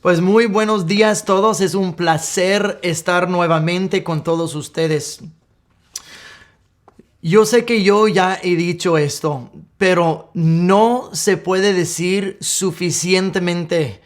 Pues muy buenos días todos, es un placer estar nuevamente con todos ustedes. Yo sé que yo ya he dicho esto, pero no se puede decir suficientemente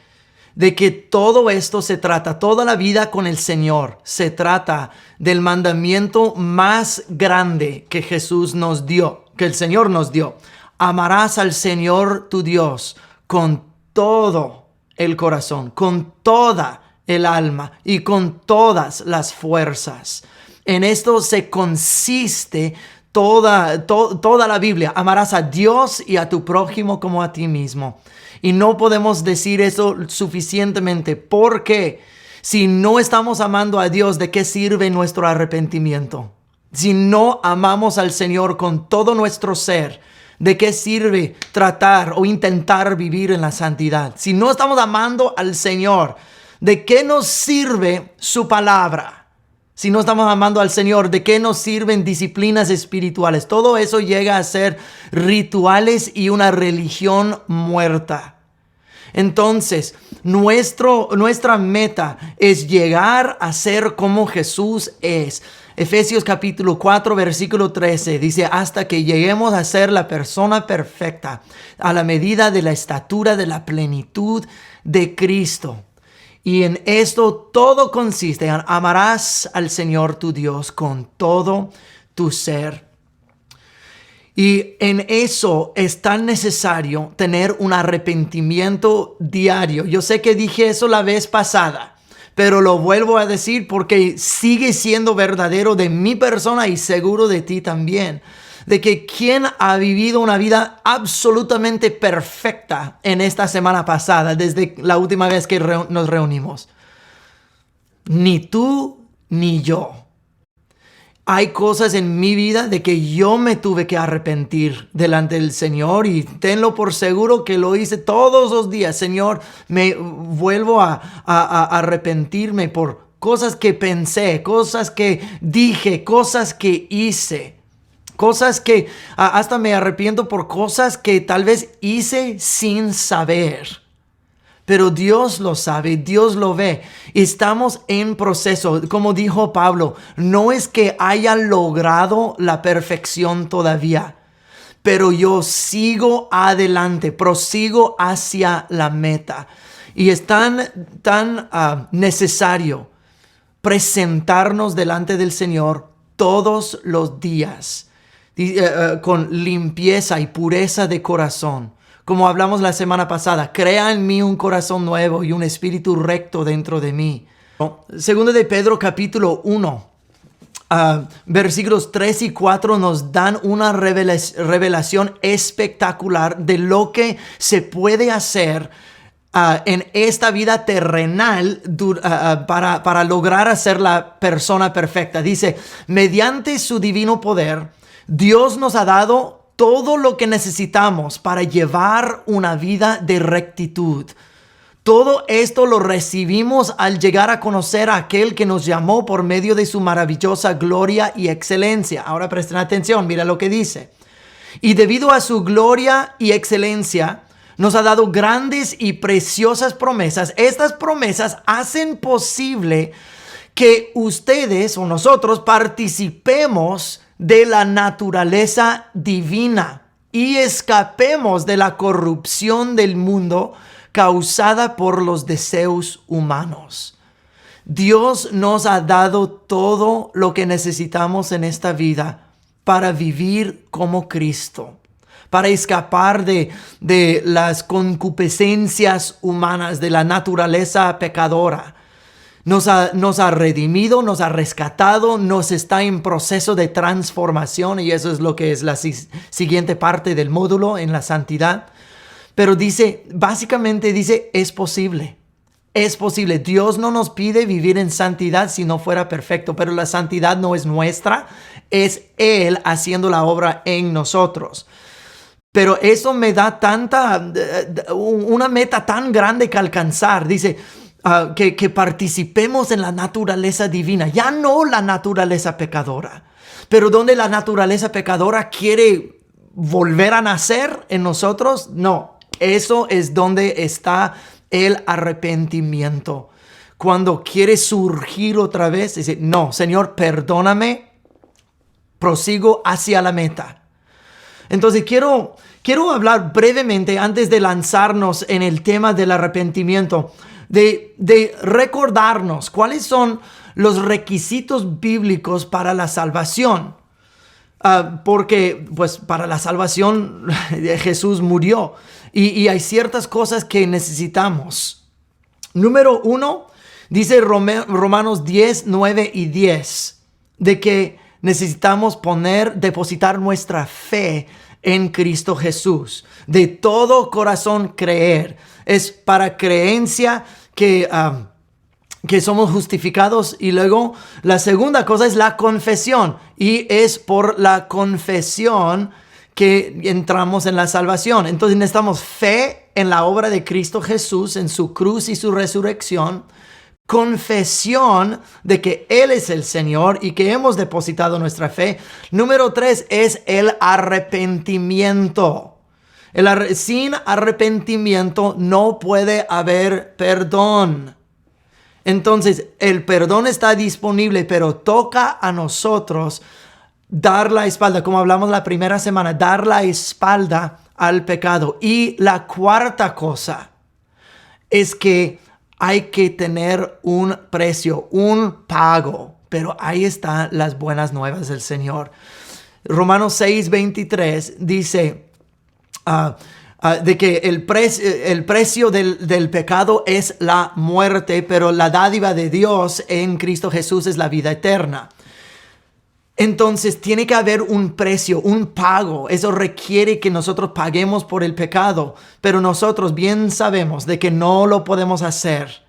de que todo esto se trata, toda la vida con el Señor, se trata del mandamiento más grande que Jesús nos dio, que el Señor nos dio. Amarás al Señor tu Dios con todo el corazón, con toda el alma y con todas las fuerzas. En esto se consiste toda la Biblia. Amarás a Dios y a tu prójimo como a ti mismo. Y no podemos decir eso suficientemente, porque si no estamos amando a Dios, ¿de qué sirve nuestro arrepentimiento? Si no amamos al Señor con todo nuestro ser, ¿de qué sirve tratar o intentar vivir en la santidad? Si no estamos amando al Señor, ¿de qué nos sirve su palabra? Si no estamos amando al Señor, ¿de qué nos sirven disciplinas espirituales? Todo eso llega a ser rituales y una religión muerta. Entonces, nuestra meta es llegar a ser como Jesús es. Efesios capítulo 4, versículo 13 dice: hasta que lleguemos a ser la persona perfecta, a la medida de la estatura de la plenitud de Cristo. Y en esto todo consiste en amarás al Señor tu Dios con todo tu ser. Y en eso es tan necesario tener un arrepentimiento diario. Yo sé que dije eso la vez pasada, pero lo vuelvo a decir porque sigue siendo verdadero de mi persona y seguro de ti también. De que quien ha vivido una vida absolutamente perfecta en esta semana pasada, desde la última vez que nos reunimos. Ni tú ni yo. Hay cosas en mi vida de que yo me tuve que arrepentir delante del Señor, y tenlo por seguro que lo hice todos los días. Señor, me vuelvo a arrepentirme por cosas que pensé, cosas que dije, cosas que hice. Cosas que hasta me arrepiento por cosas que tal vez hice sin saber. Pero Dios lo sabe, Dios lo ve. Estamos en proceso. Como dijo Pablo, no es que haya logrado la perfección todavía, pero yo sigo adelante, prosigo hacia la meta. Y es tan necesario presentarnos delante del Señor todos los días. Con limpieza y pureza de corazón. Como hablamos la semana pasada, crea en mí un corazón nuevo y un espíritu recto dentro de mí. Segundo de Pedro capítulo 1, versículos 3 y 4 nos dan una revelación espectacular de lo que se puede hacer en esta vida terrenal para lograr hacer la persona perfecta. Dice: mediante su divino poder, Dios nos ha dado todo lo que necesitamos para llevar una vida de rectitud. Todo esto lo recibimos al llegar a conocer a aquel que nos llamó por medio de su maravillosa gloria y excelencia. Ahora presten atención, mira lo que dice. Y debido a su gloria y excelencia, nos ha dado grandes y preciosas promesas. Estas promesas hacen posible que ustedes o nosotros participemos de la naturaleza divina y escapemos de la corrupción del mundo causada por los deseos humanos. Dios nos ha dado todo lo que necesitamos en esta vida para vivir como Cristo, para escapar de las concupiscencias humanas, de la naturaleza pecadora. Nos ha redimido, nos ha rescatado, nos está en proceso de transformación, y eso es lo que es la siguiente parte del módulo en la santidad. Pero básicamente dice, es posible. Es posible. Dios no nos pide vivir en santidad si no fuera perfecto, pero la santidad no es nuestra, es Él haciendo la obra en nosotros. Pero eso me da una meta tan grande que alcanzar. Dice, que participemos en la naturaleza divina, ya no la naturaleza pecadora, pero donde la naturaleza pecadora quiere volver a nacer en nosotros, no, eso es donde está el arrepentimiento. Cuando quiere surgir otra vez, dice, no, Señor, perdóname, prosigo hacia la meta. Entonces quiero hablar brevemente antes de lanzarnos en el tema del arrepentimiento, de recordarnos cuáles son los requisitos bíblicos para la salvación. Porque pues para la salvación Jesús murió y hay ciertas cosas que necesitamos. Número 1, dice Romanos 10, 9 y 10, de que necesitamos depositar nuestra fe en Cristo Jesús. De todo corazón creer. Es para creencia que somos justificados. Y luego la segunda cosa es la confesión. Y es por la confesión que entramos en la salvación. Entonces necesitamos fe en la obra de Cristo Jesús, en su cruz y su resurrección. Confesión de que Él es el Señor y que hemos depositado nuestra fe. Número 3 es el arrepentimiento. Sin arrepentimiento no puede haber perdón. Entonces, el perdón está disponible, pero toca a nosotros dar la espalda, como hablamos la primera semana, dar la espalda al pecado. Y la cuarta cosa es que hay que tener un precio, un pago. Pero ahí están las buenas nuevas del Señor. Romanos 6, 23 dice de que el precio del pecado es la muerte, pero la dádiva de Dios en Cristo Jesús es la vida eterna. Entonces tiene que haber un precio, un pago. Eso requiere que nosotros paguemos por el pecado. Pero nosotros bien sabemos de que no lo podemos hacer.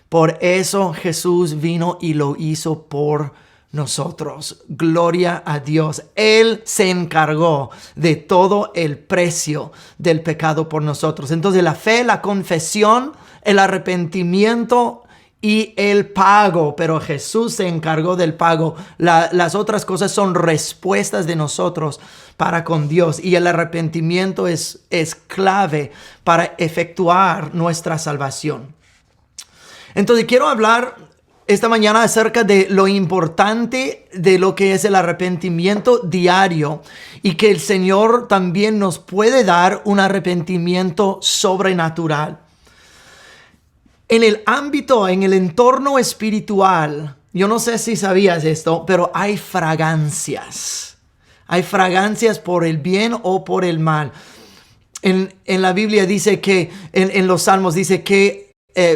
Por eso Jesús vino y lo hizo por nosotros. Gloria a Dios. Él se encargó de todo el precio del pecado por nosotros. Entonces la fe, la confesión, el arrepentimiento y el pago, pero Jesús se encargó del pago. Las otras cosas son respuestas de nosotros para con Dios, y el arrepentimiento es clave para efectuar nuestra salvación. Entonces quiero hablar esta mañana acerca de lo importante de lo que es el arrepentimiento diario, y que el Señor también nos puede dar un arrepentimiento sobrenatural. En el ámbito, en el entorno espiritual, yo no sé si sabías esto, pero hay fragancias. Hay fragancias por el bien o por el mal. En la Biblia dice que, en los Salmos dice que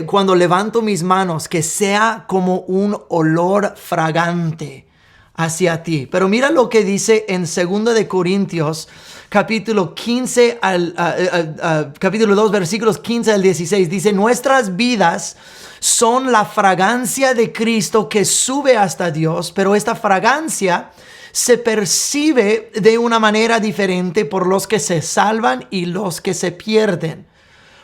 cuando levanto mis manos, que sea como un olor fragante hacia ti. Pero mira lo que dice en 2 de Corintios, capítulo 15 capítulo 2, versículos 15 al 16. Dice: nuestras vidas son la fragancia de Cristo que sube hasta Dios, pero esta fragancia se percibe de una manera diferente por los que se salvan y los que se pierden.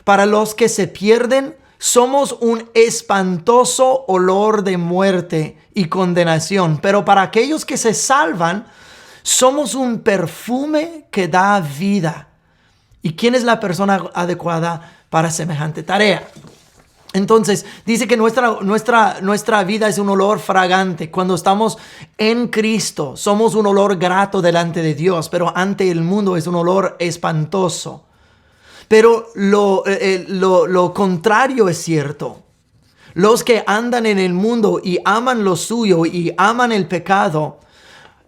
Para los que se pierden, somos un espantoso olor de muerte y condenación, pero para aquellos que se salvan, somos un perfume que da vida. ¿Y quién es la persona adecuada para semejante tarea? Entonces, dice que nuestra vida es un olor fragante. Cuando estamos en Cristo, somos un olor grato delante de Dios, pero ante el mundo es un olor espantoso. Pero lo contrario es cierto. Los que andan en el mundo y aman lo suyo y aman el pecado,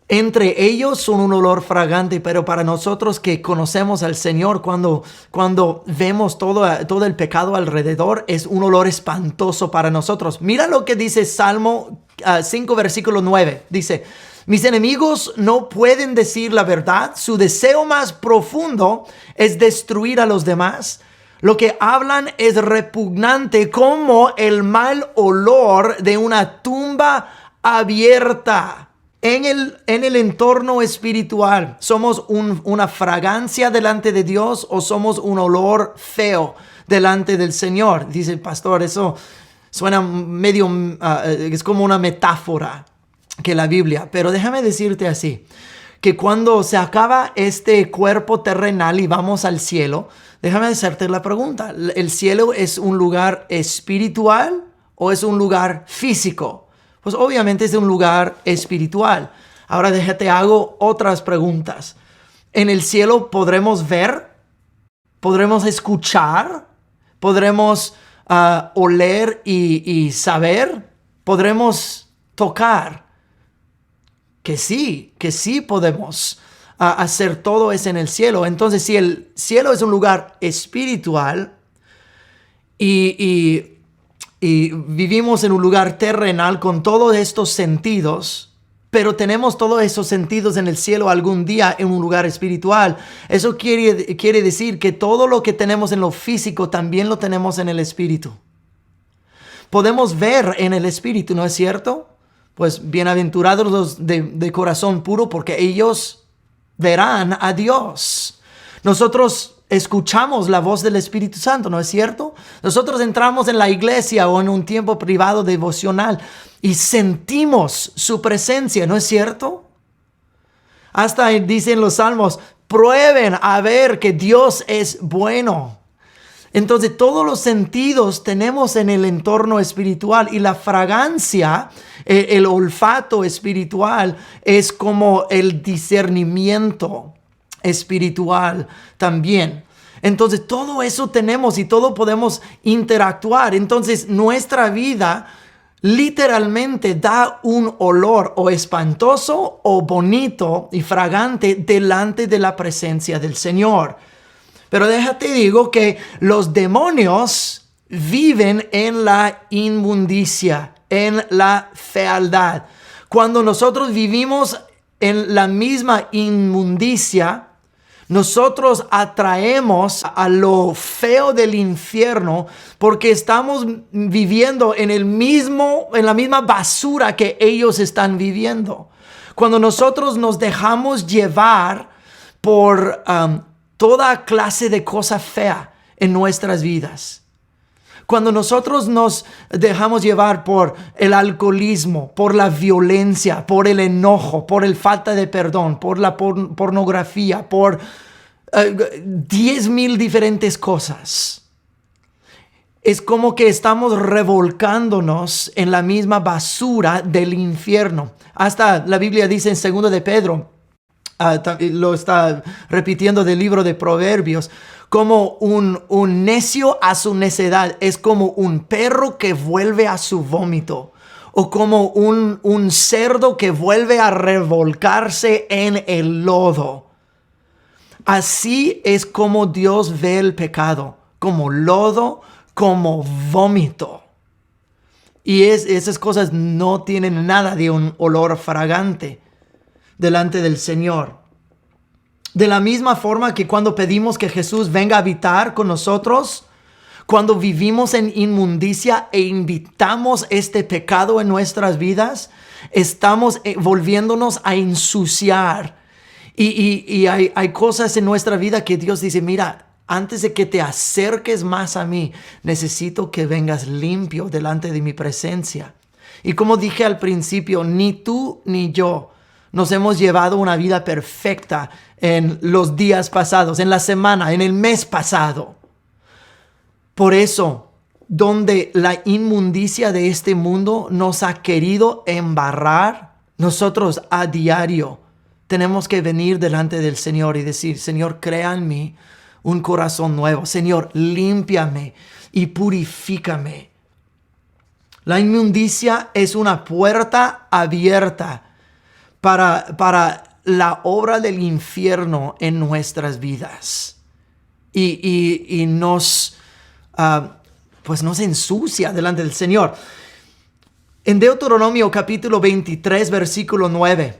entre ellos son un olor fragante, pero para nosotros que conocemos al Señor, cuando vemos todo el pecado alrededor, es un olor espantoso para nosotros. Mira lo que dice Salmo 5, versículo 9. Dice: mis enemigos no pueden decir la verdad. Su deseo más profundo es destruir a los demás. Lo que hablan es repugnante como el mal olor de una tumba abierta. En el entorno espiritual, ¿somos una fragancia delante de Dios o somos un olor feo delante del Señor? Dice el pastor, eso suena medio, es como una metáfora que la Biblia. Pero déjame decirte así, que cuando se acaba este cuerpo terrenal y vamos al cielo, déjame hacerte la pregunta. ¿El cielo es un lugar espiritual o es un lugar físico? Pues obviamente es un lugar espiritual. Ahora déjate hago otras preguntas. ¿En el cielo podremos ver? ¿Podremos escuchar? ¿Podremos oler y saber? ¿Podremos tocar? Que sí podemos hacer todo eso en el cielo. Entonces, si el cielo es un lugar espiritual y vivimos en un lugar terrenal con todos estos sentidos, pero tenemos todos esos sentidos en el cielo algún día en un lugar espiritual, eso quiere decir que todo lo que tenemos en lo físico también lo tenemos en el espíritu. Podemos ver en el espíritu, ¿no es cierto? Pues bienaventurados los de corazón puro, porque ellos verán a Dios. Nosotros escuchamos la voz del Espíritu Santo, ¿no es cierto? Nosotros entramos en la iglesia o en un tiempo privado devocional y sentimos su presencia, ¿no es cierto? Hasta dicen los salmos, prueben a ver que Dios es bueno. Entonces todos los sentidos tenemos en el entorno espiritual, y la fragancia, el olfato espiritual es como el discernimiento espiritual también. Entonces todo eso tenemos y todo podemos interactuar. Entonces nuestra vida literalmente da un olor o espantoso o bonito y fragante delante de la presencia del Señor. Pero déjate digo que los demonios viven en la inmundicia, en la fealdad. Cuando nosotros vivimos en la misma inmundicia, nosotros atraemos a lo feo del infierno porque estamos viviendo en la misma basura que ellos están viviendo. Cuando nosotros nos dejamos llevar por toda clase de cosa fea en nuestras vidas. Cuando nosotros nos dejamos llevar por el alcoholismo, por la violencia, por el enojo, por el falta de perdón, por la pornografía, por 10,000 diferentes cosas. Es como que estamos revolcándonos en la misma basura del infierno. Hasta la Biblia dice en 2 de Pedro, lo está repitiendo del libro de Proverbios, como un necio a su necedad es como un perro que vuelve a su vómito, o como un cerdo que vuelve a revolcarse en el lodo. Así es como Dios ve el pecado, como lodo, como vómito. Y esas cosas no tienen nada de un olor fragante delante del Señor. De la misma forma que cuando pedimos que Jesús venga a habitar con nosotros, cuando vivimos en inmundicia e invitamos este pecado en nuestras vidas, estamos volviéndonos a ensuciar. Y hay cosas en nuestra vida que Dios dice, mira, antes de que te acerques más a mí, necesito que vengas limpio delante de mi presencia. Y como dije al principio, ni tú ni yo nos hemos llevado una vida perfecta en los días pasados, en la semana, en el mes pasado. Por eso, donde la inmundicia de este mundo nos ha querido embarrar, nosotros a diario tenemos que venir delante del Señor y decir, Señor, crea en mí un corazón nuevo. Señor, límpiame y purifícame. La inmundicia es una puerta abierta para la obra del infierno en nuestras vidas. Y nos ensucia delante del Señor. En Deuteronomio capítulo 23, versículo 9,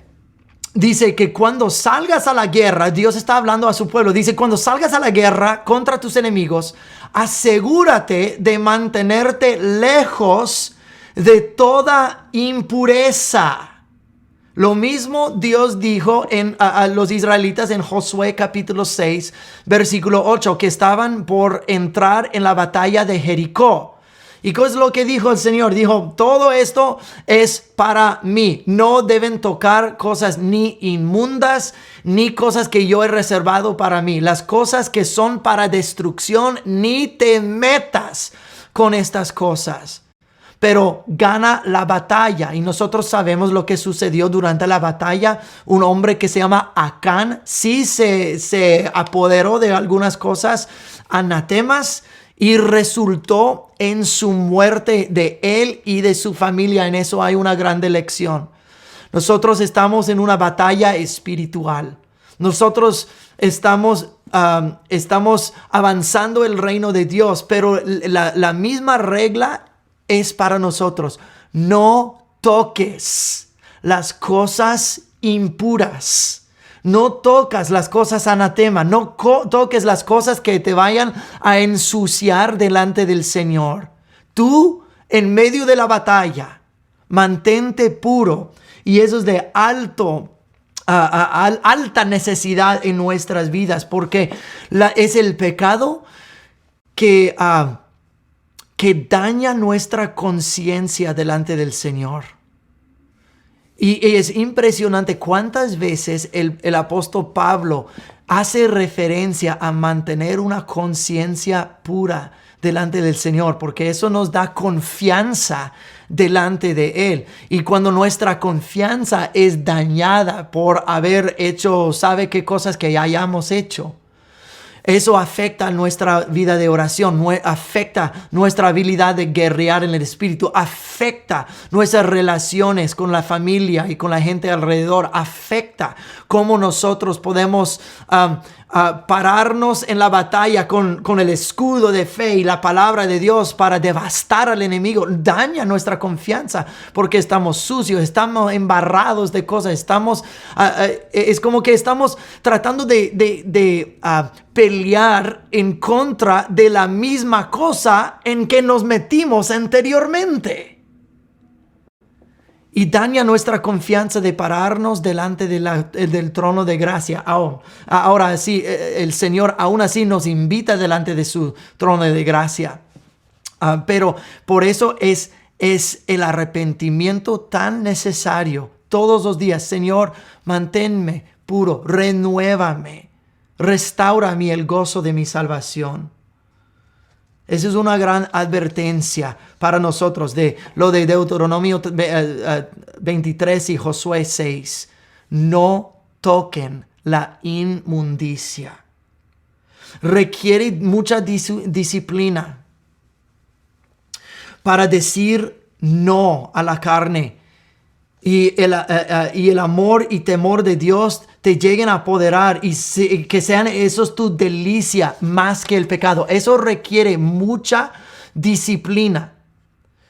dice que cuando salgas a la guerra, Dios está hablando a su pueblo, dice, cuando salgas a la guerra contra tus enemigos, asegúrate de mantenerte lejos de toda impureza. Lo mismo Dios dijo a los israelitas en Josué capítulo 6, versículo 8, que estaban por entrar en la batalla de Jericó. ¿Y qué es lo que dijo el Señor? Dijo, todo esto es para mí. No deben tocar cosas ni inmundas, ni cosas que yo he reservado para mí. Las cosas que son para destrucción, ni te metas con estas cosas. Pero gana la batalla. Y nosotros sabemos lo que sucedió durante la batalla. Un hombre que se llama Acán sí se apoderó de algunas cosas anatemas y resultó en su muerte de él y de su familia. En eso hay una gran lección. Nosotros estamos en una batalla espiritual. Nosotros estamos avanzando el reino de Dios, pero la misma regla es para nosotros. No toques las cosas impuras. No tocas las cosas anatema. No toques las cosas que te vayan a ensuciar delante del Señor. Tú, en medio de la batalla, mantente puro. Y eso es de alta necesidad en nuestras vidas, porque es el pecado que daña nuestra conciencia delante del Señor. Y es impresionante cuántas veces el apóstol Pablo hace referencia a mantener una conciencia pura delante del Señor, porque eso nos da confianza delante de Él. Y cuando nuestra confianza es dañada por haber hecho, ¿sabe qué cosas que ya hayamos hecho? Eso afecta nuestra vida de oración, afecta nuestra habilidad de guerrear en el espíritu, afecta nuestras relaciones con la familia y con la gente alrededor, afecta cómo nosotros podemos pararnos en la batalla con el escudo de fe y la palabra de Dios para devastar al enemigo. Daña nuestra confianza porque estamos sucios, estamos embarrados de cosas, es como que estamos tratando de pelear en contra de la misma cosa en que nos metimos anteriormente. Y daña nuestra confianza de pararnos delante del trono de gracia. Ahora sí, el Señor aún así nos invita delante de su trono de gracia. Pero por eso es el arrepentimiento tan necesario todos los días. Señor, manténme puro, renuévame, restaura mi el gozo de mi salvación. Esa es una gran advertencia para nosotros de lo de Deuteronomio 23 y Josué 6. No toquen la inmundicia. Requiere mucha disciplina para decir no a la carne. Y el amor y temor de Dios te lleguen a apoderar y que sean esos tu delicia más que el pecado. Eso requiere mucha disciplina.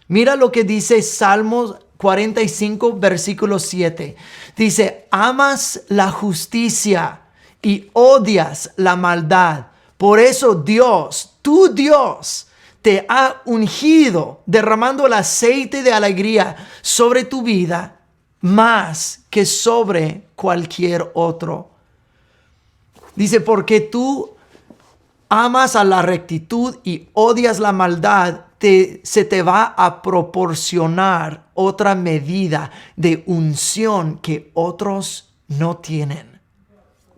Mira lo que dice Salmos 45, versículo 7. Dice, amas la justicia y odias la maldad. Por eso Dios, tu Dios, te ha ungido, derramando el aceite de alegría sobre tu vida, más que sobre cualquier otro. Dice, porque tú amas a la rectitud y odias la maldad, se te va a proporcionar otra medida de unción que otros no tienen.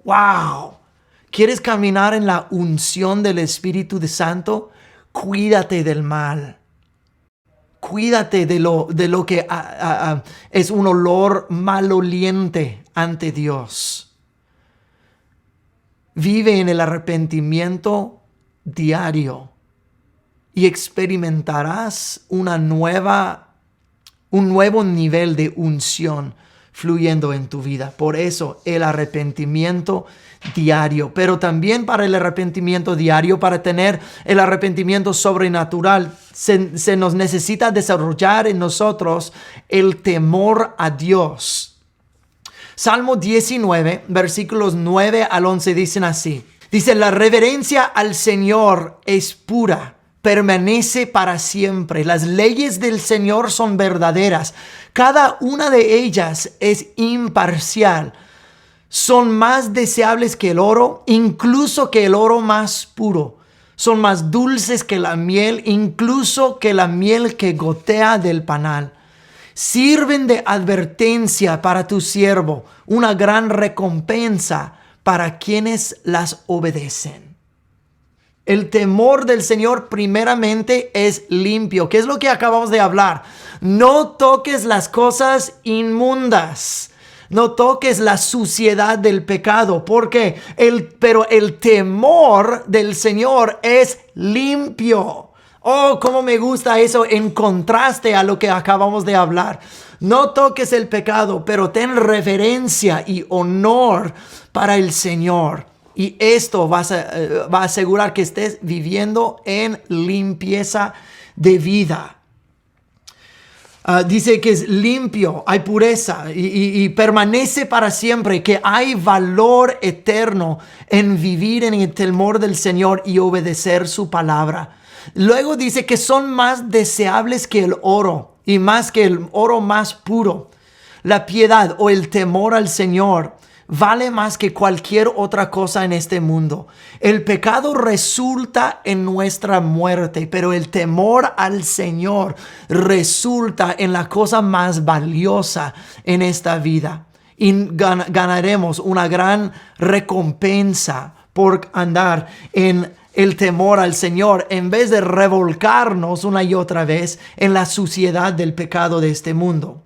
¡Wow! ¿Quieres caminar en la unción del Espíritu Santo? Cuídate del mal. Cuídate de lo que es un olor maloliente ante Dios. Vive en el arrepentimiento diario y experimentarás un nuevo nivel de unción fluyendo en tu vida. Por eso el arrepentimiento diario, pero también para el arrepentimiento diario, para tener el arrepentimiento sobrenatural, se nos necesita desarrollar en nosotros el temor a Dios. Salmo 19, versículos 9 al 11 dicen así. Dice, la reverencia al Señor es pura, permanece para siempre. Las leyes del Señor son verdaderas. Cada una de ellas es imparcial. Son más deseables que el oro, incluso que el oro más puro. Son más dulces que la miel, incluso que la miel que gotea del panal. Sirven de advertencia para tu siervo, una gran recompensa para quienes las obedecen. El temor del Señor primeramente es limpio. ¿Qué es lo que acabamos de hablar? No toques las cosas inmundas. No toques la suciedad del pecado, porque pero el temor del Señor es limpio. Oh, cómo me gusta eso en contraste a lo que acabamos de hablar. No toques el pecado, pero ten reverencia y honor para el Señor. Y esto va a asegurar que estés viviendo en limpieza de vida. Dice que es limpio, hay pureza y permanece para siempre, que hay valor eterno en vivir en el temor del Señor y obedecer su palabra. Luego dice que son más deseables que el oro y más que el oro más puro. La piedad o el temor al Señor vale más que cualquier otra cosa en este mundo. El pecado resulta en nuestra muerte, pero el temor al Señor resulta en la cosa más valiosa en esta vida. Y ganaremos una gran recompensa por andar en el temor al Señor, en vez de revolcarnos una y otra vez en la suciedad del pecado de este mundo.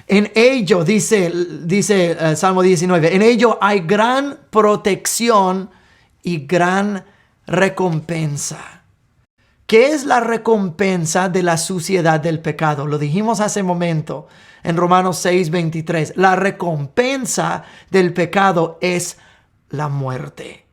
En ello, dice Salmo 19, en ello hay gran protección y gran recompensa. ¿Qué es la recompensa de la suciedad del pecado? Lo dijimos hace un momento en Romanos 6:23. La recompensa del pecado es la muerte.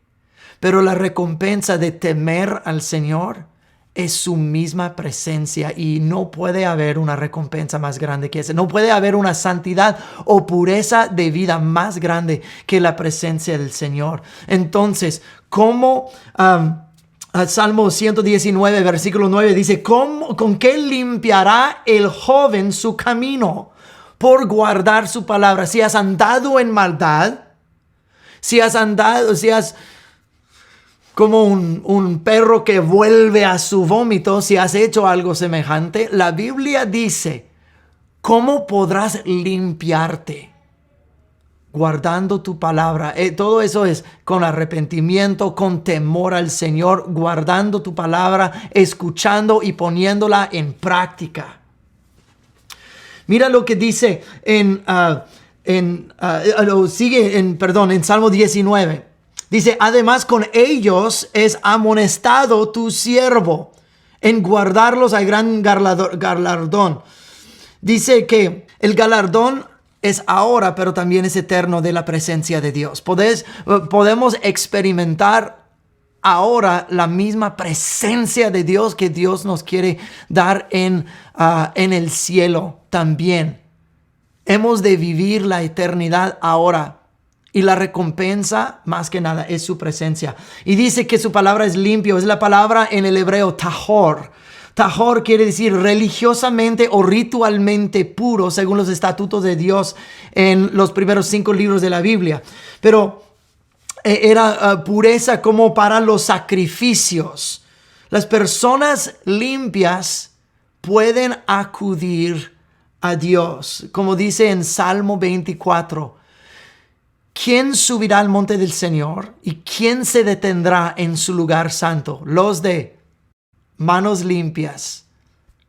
Pero la recompensa de temer al Señor es su misma presencia, y no puede haber una recompensa más grande que esa. No puede haber una santidad o pureza de vida más grande que la presencia del Señor. Entonces, ¿cómo? Salmo 119, versículo 9 dice, ¿con qué limpiará el joven su camino? Por guardar su palabra. Si has andado en maldad, si has como un perro que vuelve a su vómito, si has hecho algo semejante, la Biblia dice, ¿cómo podrás limpiarte? Guardando tu palabra. Todo eso es con arrepentimiento, con temor al Señor, guardando tu palabra, escuchando y poniéndola en práctica. Mira lo que dice en Salmo 19. Dice, además con ellos es amonestado tu siervo. En guardarlos hay gran galardón. Dice que el galardón es ahora, pero también es eterno, de la presencia de Dios. Podemos experimentar ahora la misma presencia de Dios que Dios nos quiere dar en el cielo también. Hemos de vivir la eternidad ahora. Y la recompensa, más que nada, es su presencia. Y dice que su palabra es limpio. Es la palabra en el hebreo tahor. Tahor quiere decir religiosamente o ritualmente puro, según los estatutos de Dios en los primeros 5 libros de la Biblia. Pero era pureza como para los sacrificios. Las personas limpias pueden acudir a Dios. Como dice en Salmo 24. ¿Quién subirá al monte del Señor? ¿Y quién se detendrá en su lugar santo? Los de manos limpias,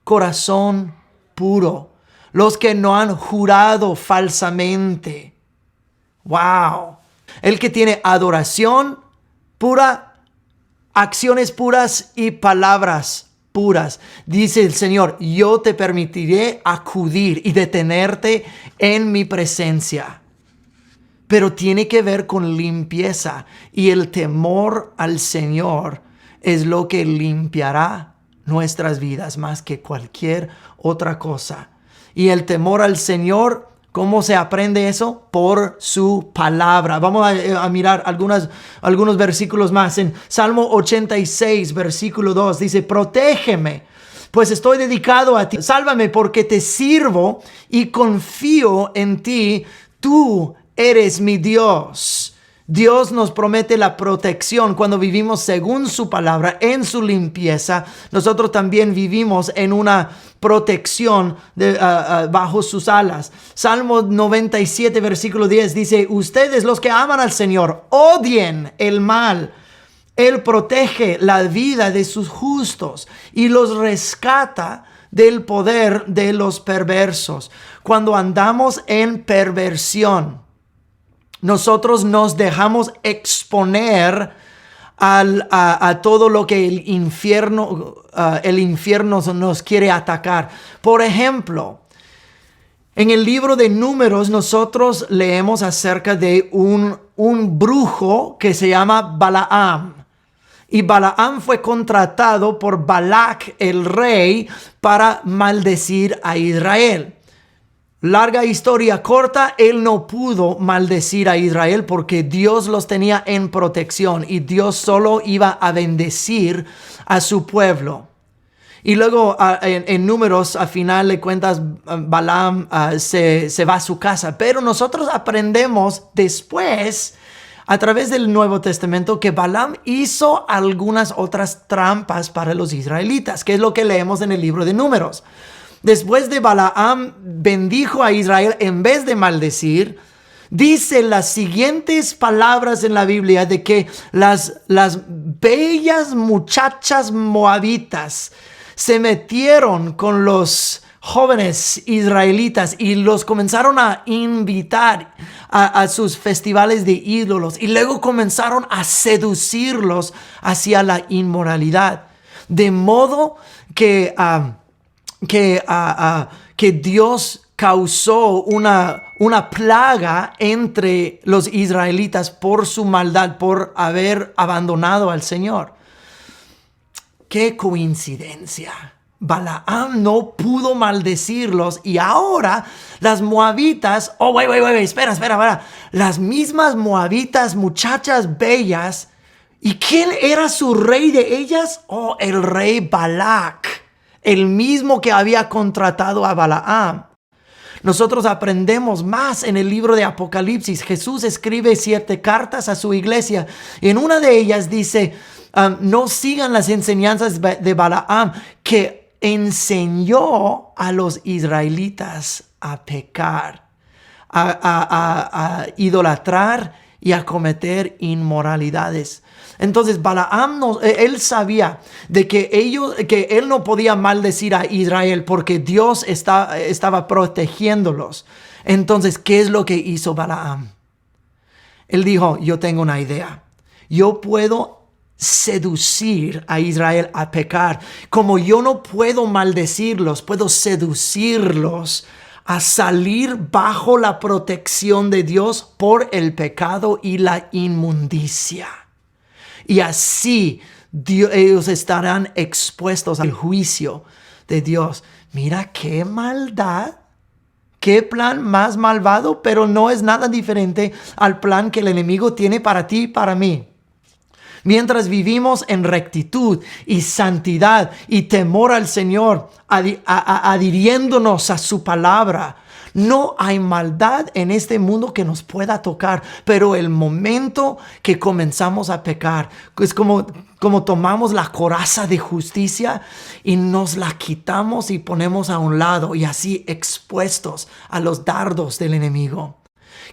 corazón puro, los que no han jurado falsamente. ¡Wow! El que tiene adoración pura, acciones puras y palabras puras. Dice el Señor, yo te permitiré acudir y detenerte en mi presencia. Pero tiene que ver con limpieza, y el temor al Señor es lo que limpiará nuestras vidas más que cualquier otra cosa. Y el temor al Señor, ¿cómo se aprende eso? Por su palabra. Vamos a mirar algunos versículos más. En Salmo 86, versículo 2, dice, protégeme, pues estoy dedicado a ti. Sálvame porque te sirvo y confío en ti. Tú eres mi Dios. Dios nos promete la protección cuando vivimos según su palabra, en su limpieza. Nosotros también vivimos en una protección bajo sus alas. Salmo 97, versículo 10 dice: ustedes, los que aman al Señor, odien el mal. Él protege la vida de sus justos y los rescata del poder de los perversos. Cuando andamos en perversión, nosotros nos dejamos exponer a todo lo que el infierno nos quiere atacar. Por ejemplo, en el libro de Números nosotros leemos acerca de un brujo que se llama Balaam. Y Balaam fue contratado por Balac, el rey, para maldecir a Israel. Larga historia corta, él no pudo maldecir a Israel porque Dios los tenía en protección y Dios solo iba a bendecir a su pueblo. Y luego en Números, a final de cuentas, Balaam se va a su casa. Pero nosotros aprendemos después, a través del Nuevo Testamento, que Balaam hizo algunas otras trampas para los israelitas, que es lo que leemos en el libro de Números. Después de Balaam bendijo a Israel en vez de maldecir, dice las siguientes palabras en la Biblia de que las bellas muchachas moabitas se metieron con los jóvenes israelitas y los comenzaron a invitar a sus festivales de ídolos y luego comenzaron a seducirlos hacia la inmoralidad. De modo que Dios causó una plaga entre los israelitas por su maldad, por haber abandonado al Señor. ¡Qué coincidencia! Balaam no pudo maldecirlos y ahora las moabitas, espera. Las mismas moabitas, muchachas bellas. ¿Y quién era su rey de ellas? El rey Balac, el mismo que había contratado a Balaam. Nosotros aprendemos más en el libro de Apocalipsis. Jesús escribe 7 cartas a su iglesia. En una de ellas dice: no sigan las enseñanzas de Balaam, que enseñó a los israelitas a pecar, a idolatrar y a cometer inmoralidades. Entonces Balaam él sabía de que él no podía maldecir a Israel porque Dios estaba protegiéndolos. Entonces, ¿qué es lo que hizo Balaam? Él dijo: yo tengo una idea. Yo puedo seducir a Israel a pecar. Como yo no puedo maldecirlos, puedo seducirlos a salir bajo la protección de Dios por el pecado y la inmundicia. Y así ellos estarán expuestos al juicio de Dios. Mira qué maldad. Qué plan más malvado, pero no es nada diferente al plan que el enemigo tiene para ti y para mí. Mientras vivimos en rectitud y santidad y temor al Señor, adhiriéndonos a su palabra, no hay maldad en este mundo que nos pueda tocar. Pero el momento que comenzamos a pecar, es como tomamos la coraza de justicia y nos la quitamos y ponemos a un lado, y así expuestos a los dardos del enemigo.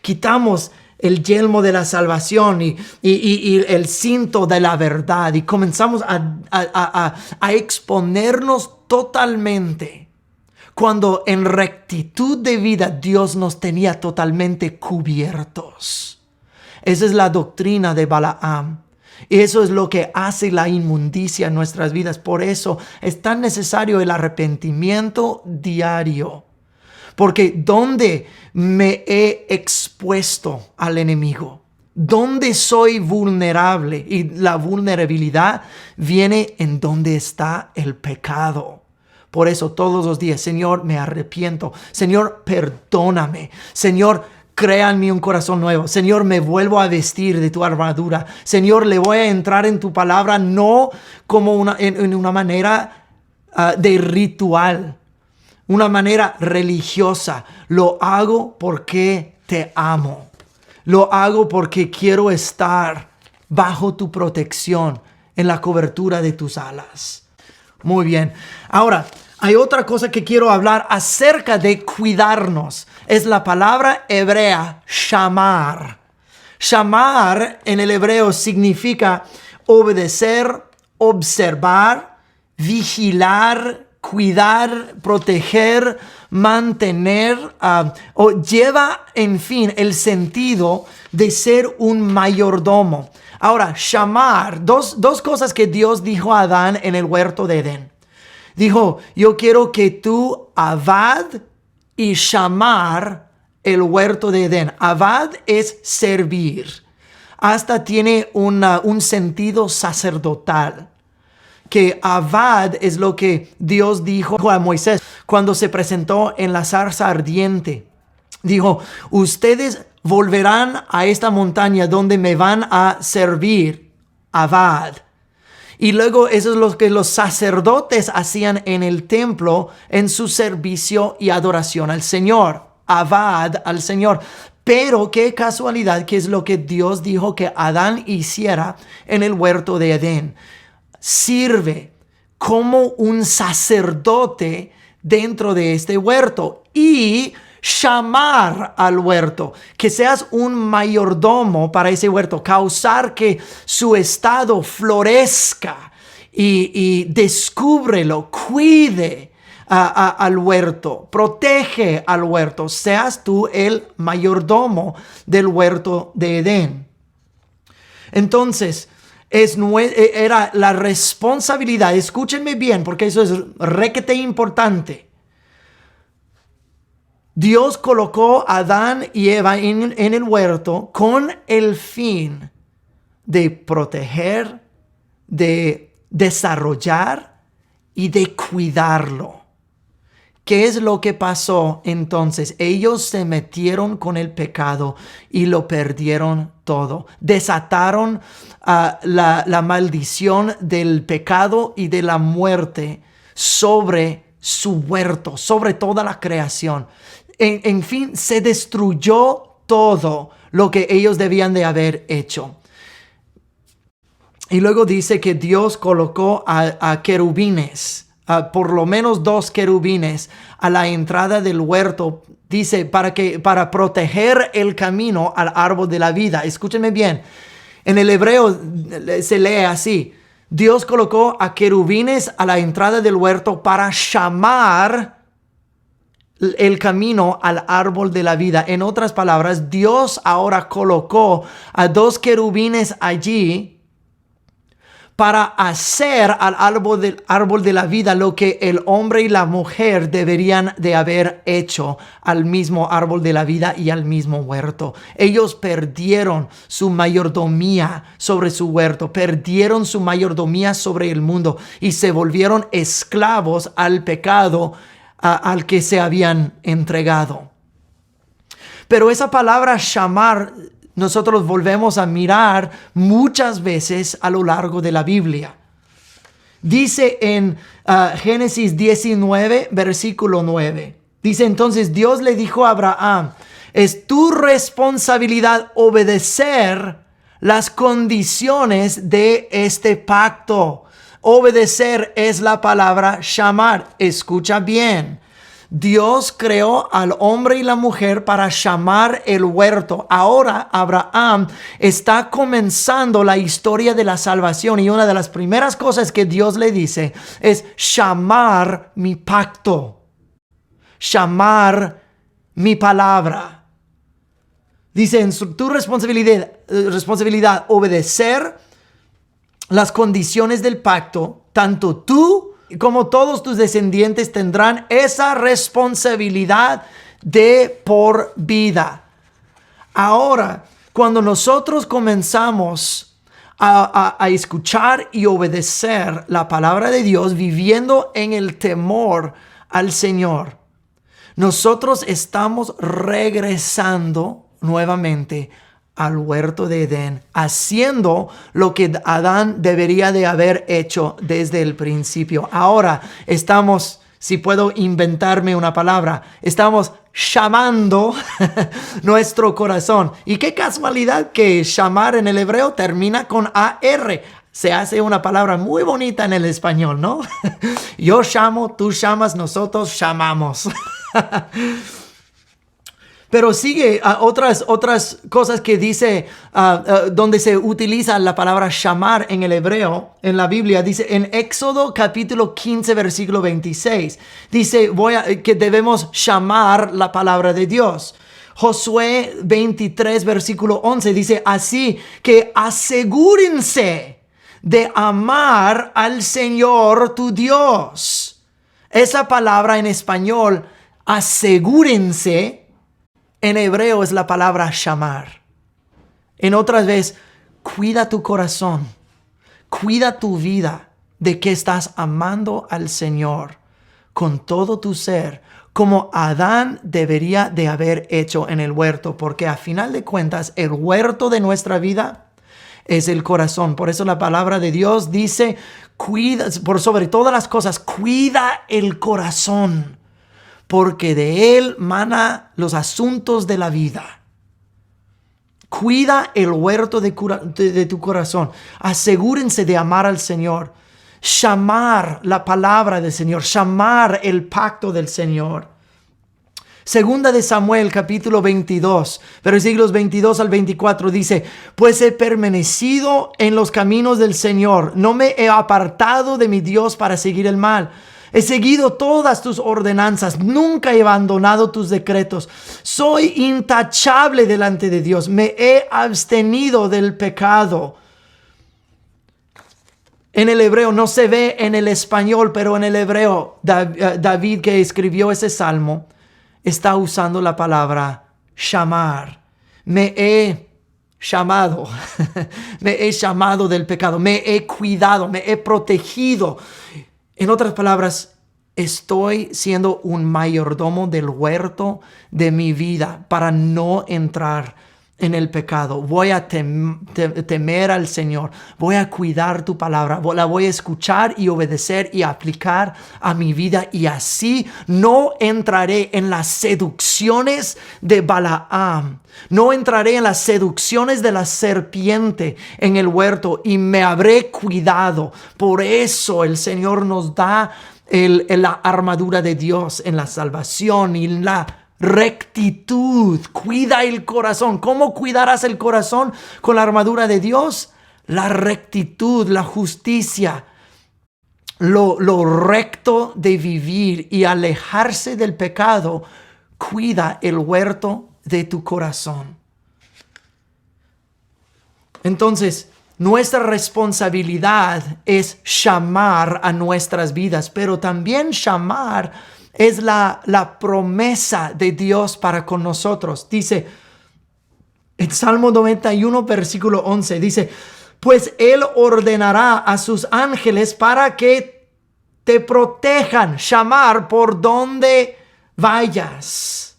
Quitamos el yelmo de la salvación y el cinto de la verdad y comenzamos a exponernos totalmente, cuando en rectitud de vida Dios nos tenía totalmente cubiertos. Esa es la doctrina de Balaam. Y eso es lo que hace la inmundicia en nuestras vidas. Por eso es tan necesario el arrepentimiento diario. Porque ¿dónde me he expuesto al enemigo? ¿Dónde soy vulnerable? Y la vulnerabilidad viene en donde está el pecado. Por eso todos los días: Señor, me arrepiento. Señor, perdóname. Señor, crea en mí un corazón nuevo. Señor, me vuelvo a vestir de tu armadura. Señor, le voy a entrar en tu palabra, no como en una manera de ritual, una manera religiosa. Lo hago porque te amo. Lo hago porque quiero estar bajo tu protección, en la cobertura de tus alas. Muy bien. Ahora, hay otra cosa que quiero hablar acerca de cuidarnos. Es la palabra hebrea shamar. Shamar en el hebreo significa obedecer, observar, vigilar, cuidar, proteger, mantener, o lleva, en fin, el sentido de ser un mayordomo. Ahora, shamar, dos cosas que Dios dijo a Adán en el huerto de Edén. Dijo, yo quiero que tú avad y shamar el huerto de Edén. Avad es servir. Hasta tiene un sentido sacerdotal. Que avad es lo que Dios dijo a Moisés cuando se presentó en la zarza ardiente. Dijo, ustedes volverán a esta montaña donde me van a servir, avad. Y luego eso es lo que los sacerdotes hacían en el templo en su servicio y adoración al Señor, avad al Señor. Pero qué casualidad que es lo que Dios dijo que Adán hiciera en el huerto de Edén. Sirve como un sacerdote dentro de este huerto y llamar al huerto, que seas un mayordomo para ese huerto, causar que su estado florezca y descúbrelo, cuide al huerto, protege al huerto, seas tú el mayordomo del huerto de Edén. Entonces, era la responsabilidad, escúchenme bien porque eso es requete importante. Dios colocó a Adán y Eva en el huerto con el fin de proteger, de desarrollar y de cuidarlo. ¿Qué es lo que pasó entonces? Ellos se metieron con el pecado y lo perdieron todo. Desataron la maldición del pecado y de la muerte sobre su huerto, sobre toda la creación. En fin, se destruyó todo lo que ellos debían de haber hecho. Y luego dice que Dios colocó a querubines, por lo menos 2 querubines a la entrada del huerto. Dice para proteger el camino al árbol de la vida. Escúchenme bien. En el hebreo se lee así. Dios colocó a querubines a la entrada del huerto para llamar el camino al árbol de la vida. En otras palabras, Dios ahora colocó a 2 querubines allí para hacer al árbol de la vida lo que el hombre y la mujer deberían de haber hecho al mismo árbol de la vida y al mismo huerto. Ellos perdieron su mayordomía sobre su huerto, perdieron su mayordomía sobre el mundo y se volvieron esclavos al pecado al que se habían entregado. Pero esa palabra llamar, nosotros volvemos a mirar muchas veces a lo largo de la Biblia. Dice en Génesis 19, versículo 9. Dice entonces Dios le dijo a Abraham, es tu responsabilidad obedecer las condiciones de este pacto. Obedecer es la palabra llamar. Escucha bien. Dios creó al hombre y la mujer para llamar el huerto. Ahora Abraham está comenzando la historia de la salvación y una de las primeras cosas que Dios le dice es llamar mi pacto, llamar mi palabra. Dice en tu responsabilidad obedecer las condiciones del pacto. Tanto tú como todos tus descendientes tendrán esa responsabilidad de por vida. Ahora, cuando nosotros comenzamos a escuchar y obedecer la palabra de Dios, viviendo en el temor al Señor, nosotros estamos regresando nuevamente al huerto de Edén, haciendo lo que Adán debería de haber hecho desde el principio. Ahora estamos, si puedo inventarme una palabra, estamos llamando nuestro corazón. Y qué casualidad que llamar en el hebreo termina con AR. Se hace una palabra muy bonita en el español, ¿no? Yo llamo, tú llamas, nosotros llamamos. Pero sigue otras cosas que dice, donde se utiliza la palabra llamar en el hebreo, en la Biblia. Dice en Éxodo capítulo 15, versículo 26. Dice que debemos llamar la palabra de Dios. Josué 23, versículo 11 dice así que asegúrense de amar al Señor tu Dios. Esa palabra en español, asegúrense, en hebreo es la palabra llamar. En otras veces, cuida tu corazón, cuida tu vida de que estás amando al Señor con todo tu ser, como Adán debería de haber hecho en el huerto, porque a final de cuentas el huerto de nuestra vida es el corazón. Por eso la palabra de Dios dice, cuida, por sobre todas las cosas, cuida el corazón, porque de él mana los asuntos de la vida. Cuida el huerto de tu corazón. Asegúrense de amar al Señor. Llamar la palabra del Señor. Llamar el pacto del Señor. Segunda de Samuel, capítulo 22, versículos 22 al 24 dice, pues he permanecido en los caminos del Señor. No me he apartado de mi Dios para seguir el mal. He seguido todas tus ordenanzas, nunca he abandonado tus decretos. Soy intachable delante de Dios, me he abstenido del pecado. En el hebreo, no se ve en el español, pero en el hebreo, David que escribió ese salmo, está usando la palabra llamar. Me he llamado, me he llamado del pecado, me he cuidado, me he protegido. En otras palabras, estoy siendo un mayordomo del huerto de mi vida para no entrar en el pecado. Voy a temer al Señor. Voy a cuidar tu palabra. La voy a escuchar y obedecer y aplicar a mi vida. Y así no entraré en las seducciones de Balaam. No entraré en las seducciones de la serpiente en el huerto y me habré cuidado. Por eso el Señor nos da la armadura de Dios en la salvación y en la rectitud. Cuida el corazón. ¿Cómo cuidarás el corazón con la armadura de Dios? La rectitud, la justicia, lo recto de vivir y alejarse del pecado. Cuida el huerto de tu corazón. Entonces, nuestra responsabilidad es llamar a nuestras vidas, pero también llamar es la promesa de Dios para con nosotros. Dice en Salmo 91, versículo 11, dice, pues Él ordenará a sus ángeles para que te protejan, llamar por donde vayas.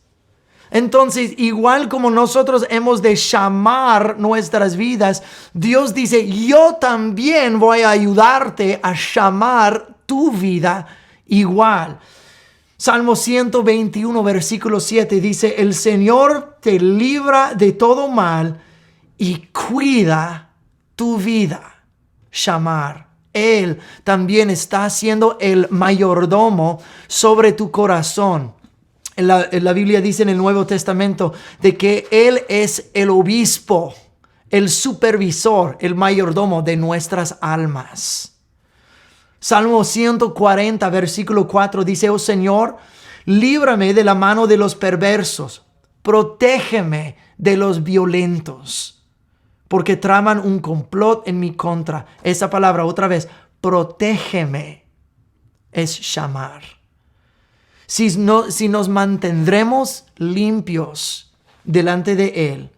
Entonces, igual como nosotros hemos de llamar nuestras vidas, Dios dice, yo también voy a ayudarte a llamar tu vida igual. Salmo 121, versículo 7 dice, el Señor te libra de todo mal y cuida tu vida. Llamar. Él también está siendo el mayordomo sobre tu corazón. En la Biblia dice en el Nuevo Testamento de que Él es el obispo, el supervisor, el mayordomo de nuestras almas. Salmo 140, versículo 4 dice, oh Señor, líbrame de la mano de los perversos, protégeme de los violentos, porque traman un complot en mi contra. Esa palabra otra vez, protégeme, es llamar. Si nos mantendremos limpios delante de Él,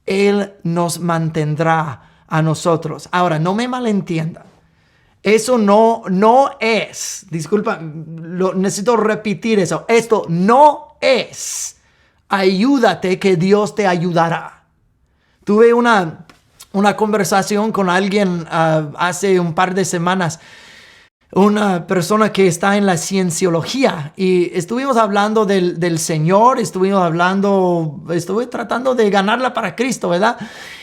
Él nos mantendrá a nosotros. Ahora, no me malentiendan. Eso no es, disculpa, necesito repetir eso. Esto no es, ayúdate que Dios te ayudará. Tuve una conversación con alguien hace un par de semanas. una persona que está en la cienciología y estuvimos hablando del Señor, estuve tratando de ganarla para Cristo, ¿verdad?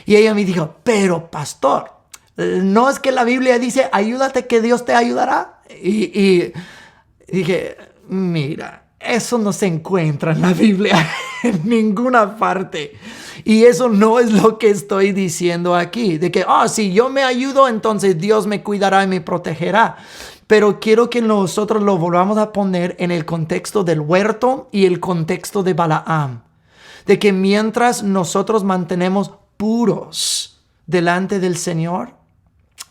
Y ella me dijo, pero pastor, ¿no es que la Biblia dice, ayúdate que Dios te ayudará? Y dije, mira, eso no se encuentra en la Biblia en ninguna parte. Y eso no es lo que estoy diciendo aquí, de que, si yo me ayudo, entonces Dios me cuidará y me protegerá. Pero quiero que nosotros lo volvamos a poner en el contexto del huerto y el contexto de Balaam. De que mientras nosotros mantenemos puros delante del Señor,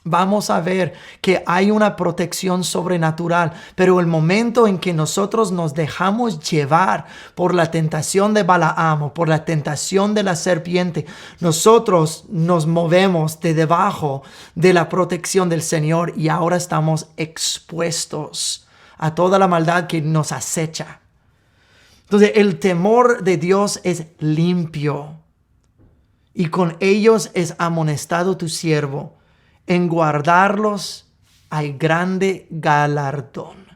vamos a ver que hay una protección sobrenatural, pero el momento en que nosotros nos dejamos llevar por la tentación de Balaam o por la tentación de la serpiente, nosotros nos movemos de debajo de la protección del Señor y ahora estamos expuestos a toda la maldad que nos acecha. Entonces, el temor de Dios es limpio y con ellos es amonestado tu siervo. En guardarlos hay grande galardón.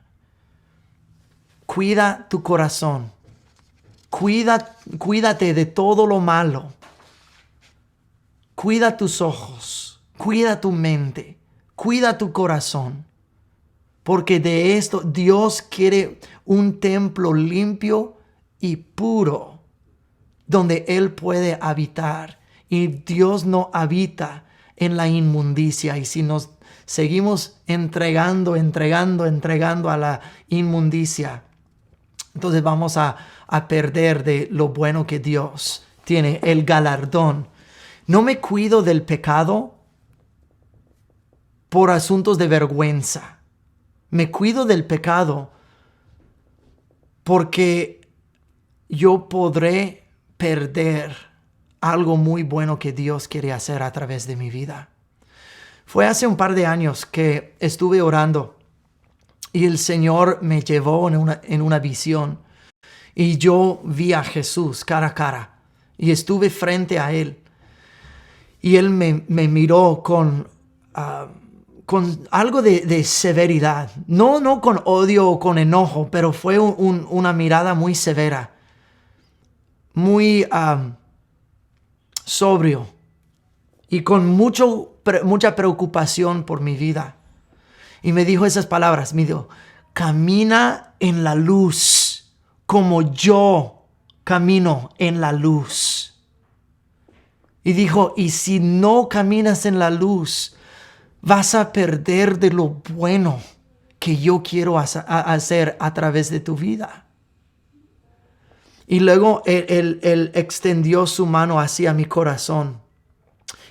Cuida tu corazón. Cuídate de todo lo malo. Cuida tus ojos. Cuida tu mente. Cuida tu corazón. Porque de esto Dios quiere un templo limpio y puro donde Él puede habitar. Y Dios no habita en la inmundicia. Y si nos seguimos entregando a la inmundicia, entonces vamos a perder de lo bueno que Dios tiene, el galardón. No me cuido del pecado por asuntos de vergüenza. Me cuido del pecado porque yo podré perder algo muy bueno que Dios quiere hacer a través de mi vida. Fue hace un par de años que estuve orando y el Señor me llevó en una visión y yo vi a Jesús cara a cara y estuve frente a Él y Él me miró con algo de severidad, no con odio o con enojo, pero fue una mirada muy severa, muy sobrio y con mucha preocupación por mi vida. Y me dijo esas palabras, me dijo, camina en la luz como yo camino en la luz. Y dijo, y si no caminas en la luz, vas a perder de lo bueno que yo quiero hacer a través de tu vida. Y luego él extendió su mano hacia mi corazón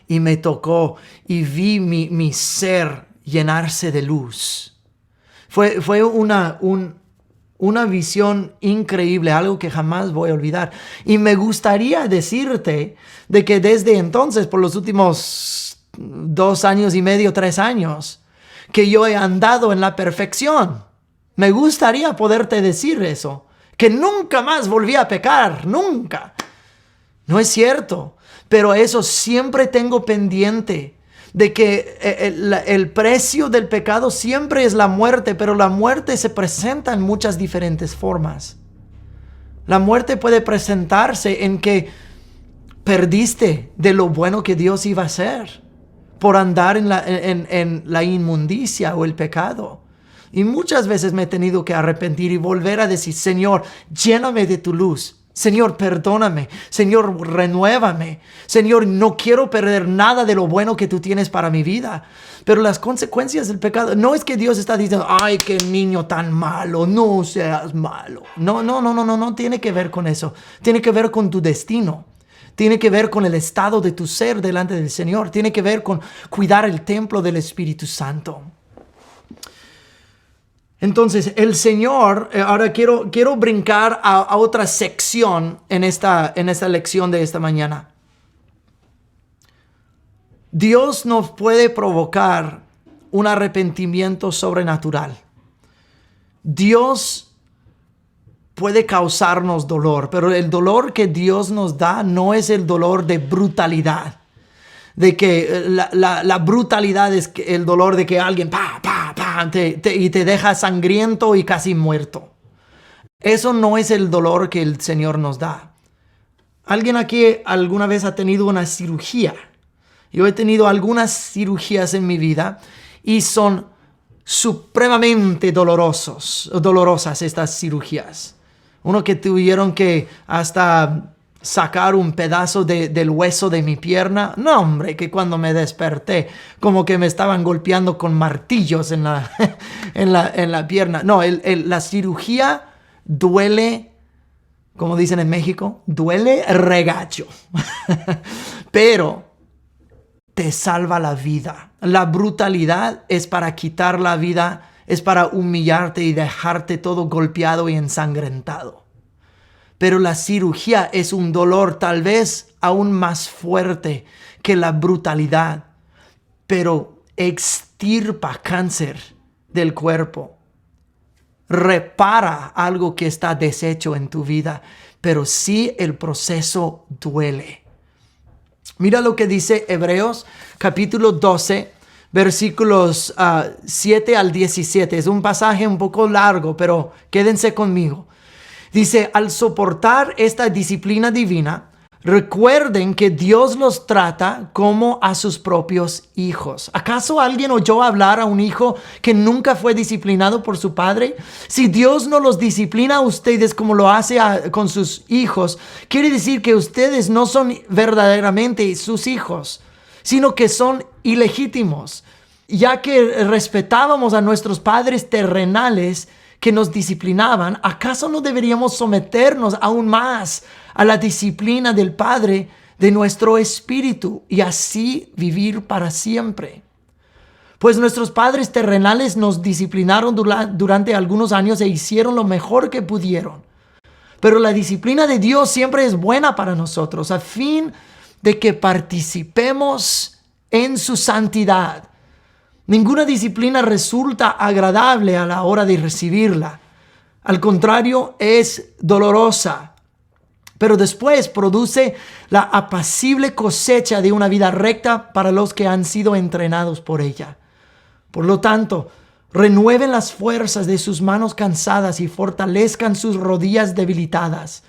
y me tocó y vi mi ser llenarse de luz. Fue una visión increíble, algo que jamás voy a olvidar. Y me gustaría decirte de que desde entonces, por los últimos 2 años y medio, 3 años, que yo he andado en la perfección. Me gustaría poderte decir eso. Que nunca más volví a pecar, nunca. No es cierto, pero eso siempre tengo pendiente, de que el precio del pecado siempre es la muerte, pero la muerte se presenta en muchas diferentes formas. La muerte puede presentarse en que perdiste de lo bueno que Dios iba a hacer por andar en la inmundicia o el pecado. Y muchas veces me he tenido que arrepentir y volver a decir, Señor, lléname de tu luz. Señor, perdóname. Señor, renuévame. Señor, no quiero perder nada de lo bueno que tú tienes para mi vida. Pero las consecuencias del pecado, no es que Dios está diciendo, ay, qué niño tan malo, no seas malo. No tiene que ver con eso. Tiene que ver con tu destino. Tiene que ver con el estado de tu ser delante del Señor. Tiene que ver con cuidar el templo del Espíritu Santo. Entonces, el Señor, ahora quiero brincar a otra sección en esta lección de esta mañana. Dios nos puede provocar un arrepentimiento sobrenatural. Dios puede causarnos dolor, pero el dolor que Dios nos da no es el dolor de brutalidad. De que la brutalidad es el dolor de que alguien y te deja sangriento y casi muerto. Eso no es el dolor que el Señor nos da. ¿Alguien aquí alguna vez ha tenido una cirugía? Yo he tenido algunas cirugías en mi vida y son supremamente dolorosas estas cirugías. Uno que tuvieron que hasta sacar un pedazo del hueso de mi pierna. No, hombre, que cuando me desperté, como que me estaban golpeando con martillos en la, en la pierna. No, la cirugía duele, como dicen en México, duele regacho. Pero te salva la vida. La brutalidad es para quitar la vida, es para humillarte y dejarte todo golpeado y ensangrentado. Pero la cirugía es un dolor tal vez aún más fuerte que la brutalidad, pero extirpa cáncer del cuerpo, repara algo que está deshecho en tu vida, pero sí el proceso duele. Mira lo que dice Hebreos capítulo 12, versículos 7 al 17. Es un pasaje un poco largo, pero quédense conmigo. Dice, al soportar esta disciplina divina, recuerden que Dios los trata como a sus propios hijos. ¿Acaso alguien oyó hablar a un hijo que nunca fue disciplinado por su padre? Si Dios no los disciplina a ustedes como lo hace con sus hijos, quiere decir que ustedes no son verdaderamente sus hijos, sino que son ilegítimos. Ya que respetábamos a nuestros padres terrenales que nos disciplinaban, ¿acaso no deberíamos someternos aún más a la disciplina del Padre de nuestro espíritu y así vivir para siempre? Pues nuestros padres terrenales nos disciplinaron durante algunos años e hicieron lo mejor que pudieron. Pero la disciplina de Dios siempre es buena para nosotros, a fin de que participemos en su santidad. Ninguna disciplina resulta agradable a la hora de recibirla. Al contrario, es dolorosa. Pero después produce la apacible cosecha de una vida recta para los que han sido entrenados por ella. Por lo tanto, renueven las fuerzas de sus manos cansadas y fortalezcan sus rodillas debilitadas.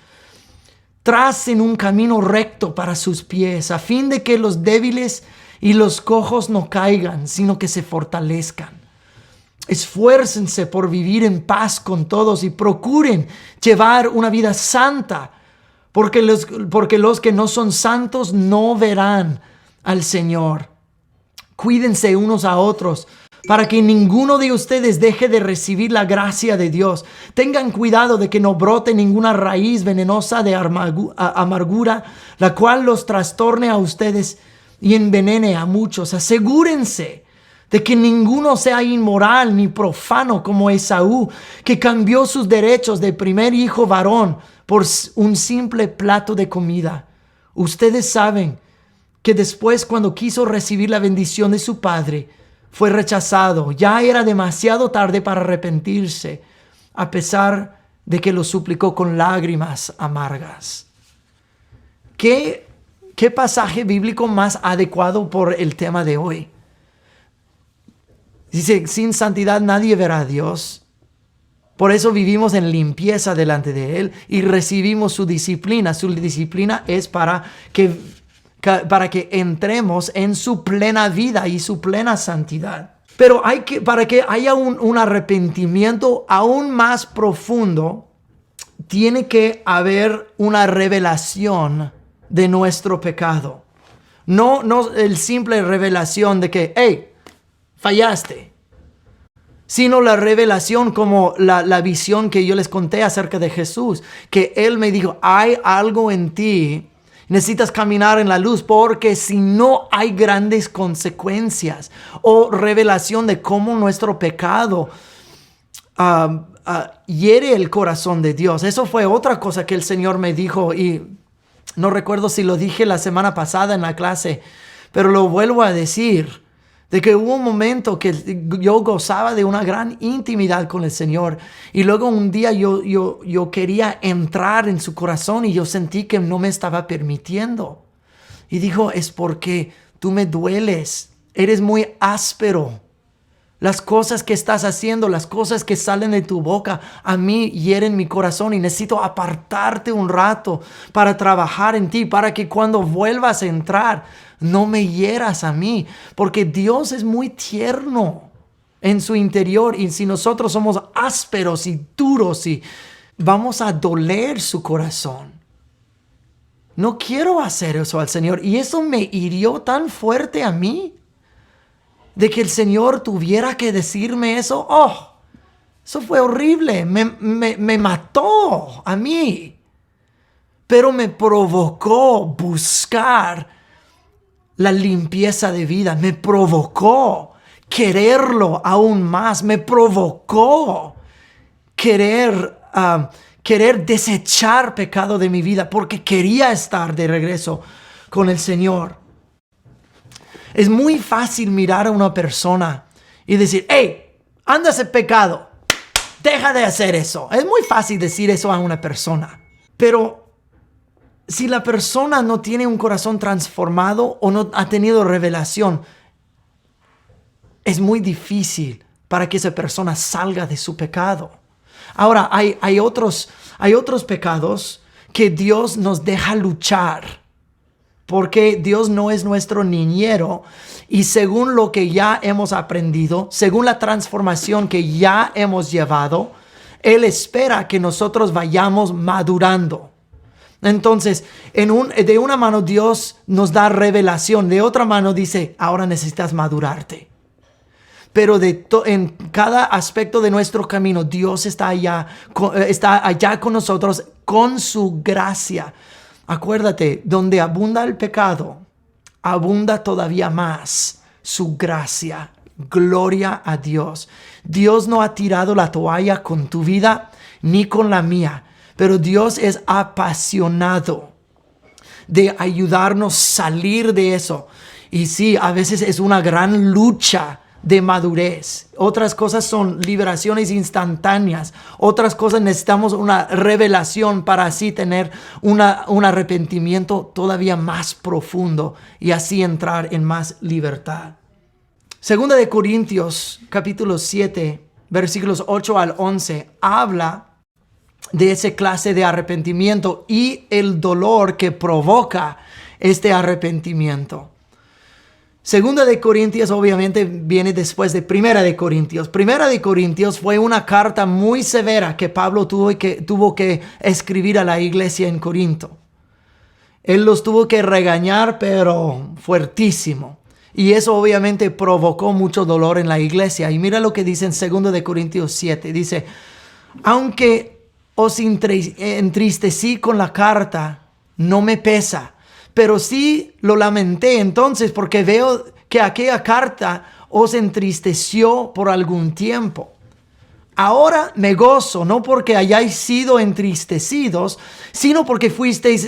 Tracen un camino recto para sus pies, a fin de que los débiles y los cojos no caigan, sino que se fortalezcan. Esfuércense por vivir en paz con todos y procuren llevar una vida santa, porque los que no son santos no verán al Señor. Cuídense unos a otros para que ninguno de ustedes deje de recibir la gracia de Dios. Tengan cuidado de que no brote ninguna raíz venenosa de amargura, la cual los trastorne a ustedes y envenene a muchos. Asegúrense de que ninguno sea inmoral ni profano como Esaú, que cambió sus derechos de primer hijo varón por un simple plato de comida. Ustedes saben que después, cuando quiso recibir la bendición de su padre, fue rechazado. Ya era demasiado tarde para arrepentirse, a pesar de que lo suplicó con lágrimas amargas. ¿Qué pasaje bíblico más adecuado por el tema de hoy? Dice, sin santidad nadie verá a Dios. Por eso vivimos en limpieza delante de Él y recibimos su disciplina. Su disciplina es para que entremos en su plena vida y su plena santidad. Pero para que haya un arrepentimiento aún más profundo, tiene que haber una revelación de nuestro pecado. No el simple revelación de que, hey, fallaste. Sino la revelación como la visión que yo les conté acerca de Jesús. Que Él me dijo, hay algo en ti. Necesitas caminar en la luz porque si no hay grandes consecuencias. O revelación de cómo nuestro pecado hiere el corazón de Dios. Eso fue otra cosa que el Señor me dijo y no recuerdo si lo dije la semana pasada en la clase, pero lo vuelvo a decir, de que hubo un momento que yo gozaba de una gran intimidad con el Señor y luego un día yo quería entrar en su corazón y yo sentí que no me estaba permitiendo. Y dijo, es porque tú me dueles, eres muy áspero. Las cosas que estás haciendo, las cosas que salen de tu boca, a mí hieren mi corazón y necesito apartarte un rato para trabajar en ti, para que cuando vuelvas a entrar, no me hieras a mí, porque Dios es muy tierno en su interior y si nosotros somos ásperos y duros y vamos a doler su corazón. No quiero hacer eso al Señor y eso me hirió tan fuerte a mí. De que el Señor tuviera que decirme eso, eso fue horrible, me mató a mí. Pero me provocó buscar la limpieza de vida, me provocó quererlo aún más, me provocó querer desechar pecado de mi vida porque quería estar de regreso con el Señor. Es muy fácil mirar a una persona y decir, hey, andas en pecado, deja de hacer eso. Es muy fácil decir eso a una persona. Pero si la persona no tiene un corazón transformado o no ha tenido revelación, es muy difícil para que esa persona salga de su pecado. Ahora, hay otros pecados que Dios nos deja luchar. Porque Dios no es nuestro niñero y según lo que ya hemos aprendido, según la transformación que ya hemos llevado, Él espera que nosotros vayamos madurando. Entonces, de una mano Dios nos da revelación, de otra mano dice, ahora necesitas madurarte. Pero en cada aspecto de nuestro camino, Dios está allá con nosotros con su gracia. Acuérdate, donde abunda el pecado, abunda todavía más su gracia. Gloria a Dios. Dios no ha tirado la toalla con tu vida ni con la mía, pero Dios es apasionado de ayudarnos a salir de eso. Y sí, a veces es una gran lucha de madurez. Otras cosas son liberaciones instantáneas. Otras cosas necesitamos una revelación para así tener un arrepentimiento todavía más profundo y así entrar en más libertad. Segunda de Corintios, capítulo 7, versículos 8 al 11, habla de esa clase de arrepentimiento y el dolor que provoca este arrepentimiento. Segunda de Corintios obviamente viene después de Primera de Corintios. Primera de Corintios fue una carta muy severa que Pablo tuvo que escribir a la iglesia en Corinto. Él los tuvo que regañar, pero fuertísimo. Y eso obviamente provocó mucho dolor en la iglesia. Y mira lo que dice en Segunda de Corintios 7. Dice, aunque os entristecí con la carta, no me pesa. Pero sí lo lamenté entonces porque veo que aquella carta os entristeció por algún tiempo. Ahora me gozo, no porque hayáis sido entristecidos, sino porque fuisteis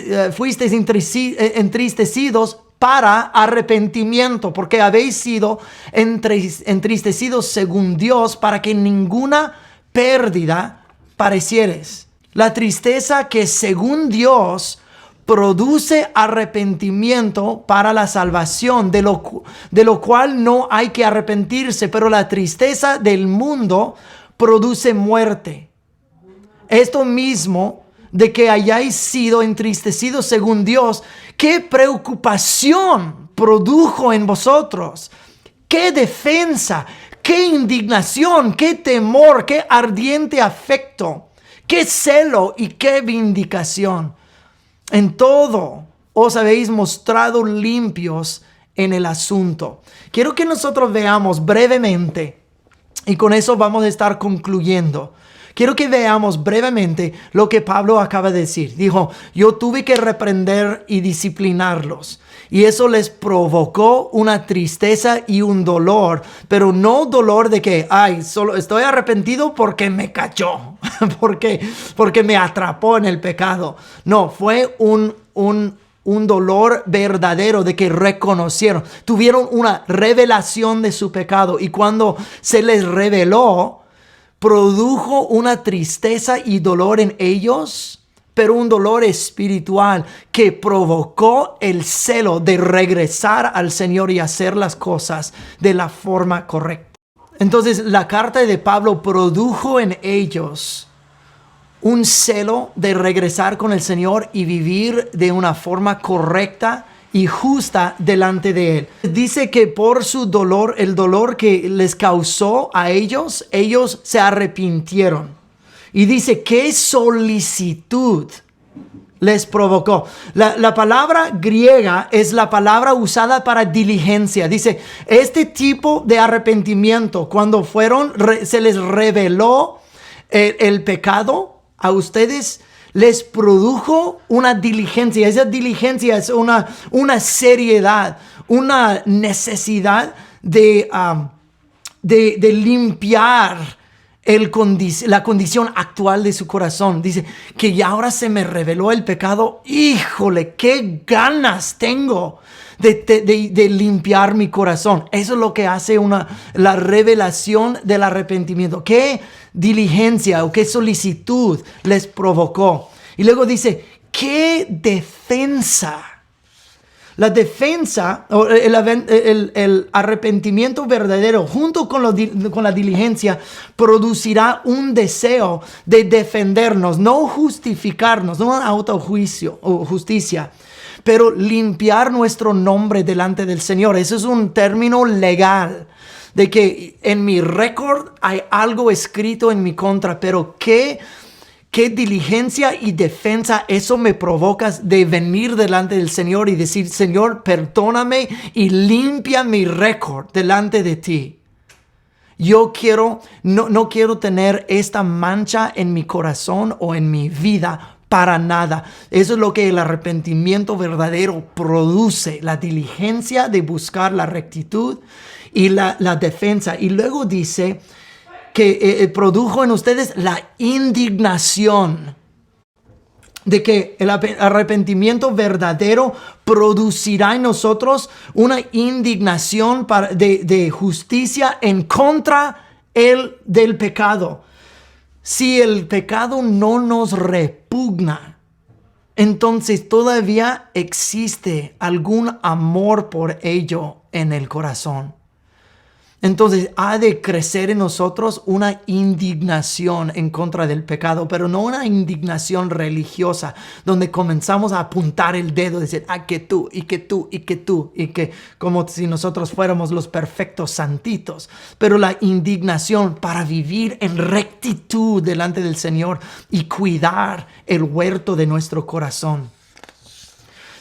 entristecidos para arrepentimiento, porque habéis sido entristecidos según Dios para que ninguna pérdida parecieres. La tristeza que según Dios produce arrepentimiento para la salvación, de lo cual no hay que arrepentirse, pero la tristeza del mundo produce muerte. Esto mismo de que hayáis sido entristecidos según Dios, qué preocupación produjo en vosotros, qué defensa, qué indignación, qué temor, qué ardiente afecto, qué celo y qué vindicación. En todo os habéis mostrado limpios en el asunto. Quiero que nosotros veamos brevemente, y con eso vamos a estar concluyendo. Quiero que veamos brevemente lo que Pablo acaba de decir. Dijo, yo tuve que reprender y disciplinarlos. Y eso les provocó una tristeza y un dolor, pero no dolor de que, solo estoy arrepentido porque me cachó, porque me atrapó en el pecado. No, fue un dolor verdadero de que reconocieron, tuvieron una revelación de su pecado y cuando se les reveló, produjo una tristeza y dolor en ellos, pero un dolor espiritual que provocó el celo de regresar al Señor y hacer las cosas de la forma correcta. Entonces la carta de Pablo produjo en ellos un celo de regresar con el Señor y vivir de una forma correcta y justa delante de Él. Dice que por su dolor, el dolor que les causó a ellos, ellos se arrepintieron. Y dice, ¿qué solicitud les provocó? La palabra griega es la palabra usada para diligencia. Dice, este tipo de arrepentimiento, cuando se les reveló el pecado a ustedes, les produjo una diligencia. Esa diligencia es una seriedad, una necesidad de limpiar la condición actual de su corazón. Dice que ya ahora se me reveló el pecado. Híjole, qué ganas tengo de limpiar mi corazón. Eso es lo que hace la revelación del arrepentimiento. Qué diligencia o qué solicitud les provocó. Y luego dice, qué defensa. La defensa, o el arrepentimiento verdadero, junto con la diligencia, producirá un deseo de defendernos, no justificarnos, no un autojuicio o justicia, pero limpiar nuestro nombre delante del Señor. Eso es un término legal, de que en mi récord hay algo escrito en mi contra, pero qué diligencia y defensa eso me provoca de venir delante del Señor y decir, Señor, perdóname y limpia mi récord delante de ti. Yo no quiero tener esta mancha en mi corazón o en mi vida para nada. Eso es lo que el arrepentimiento verdadero produce, la diligencia de buscar la rectitud y la defensa. Y luego dice que produjo en ustedes la indignación, de que el arrepentimiento verdadero producirá en nosotros una indignación de justicia en contra del pecado. Si el pecado no nos repugna, entonces todavía existe algún amor por ello en el corazón. Entonces ha de crecer en nosotros una indignación en contra del pecado, pero no una indignación religiosa, donde comenzamos a apuntar el dedo, decir, que tú, y que tú, y que tú, y que como si nosotros fuéramos los perfectos santitos. Pero la indignación para vivir en rectitud delante del Señor y cuidar el huerto de nuestro corazón.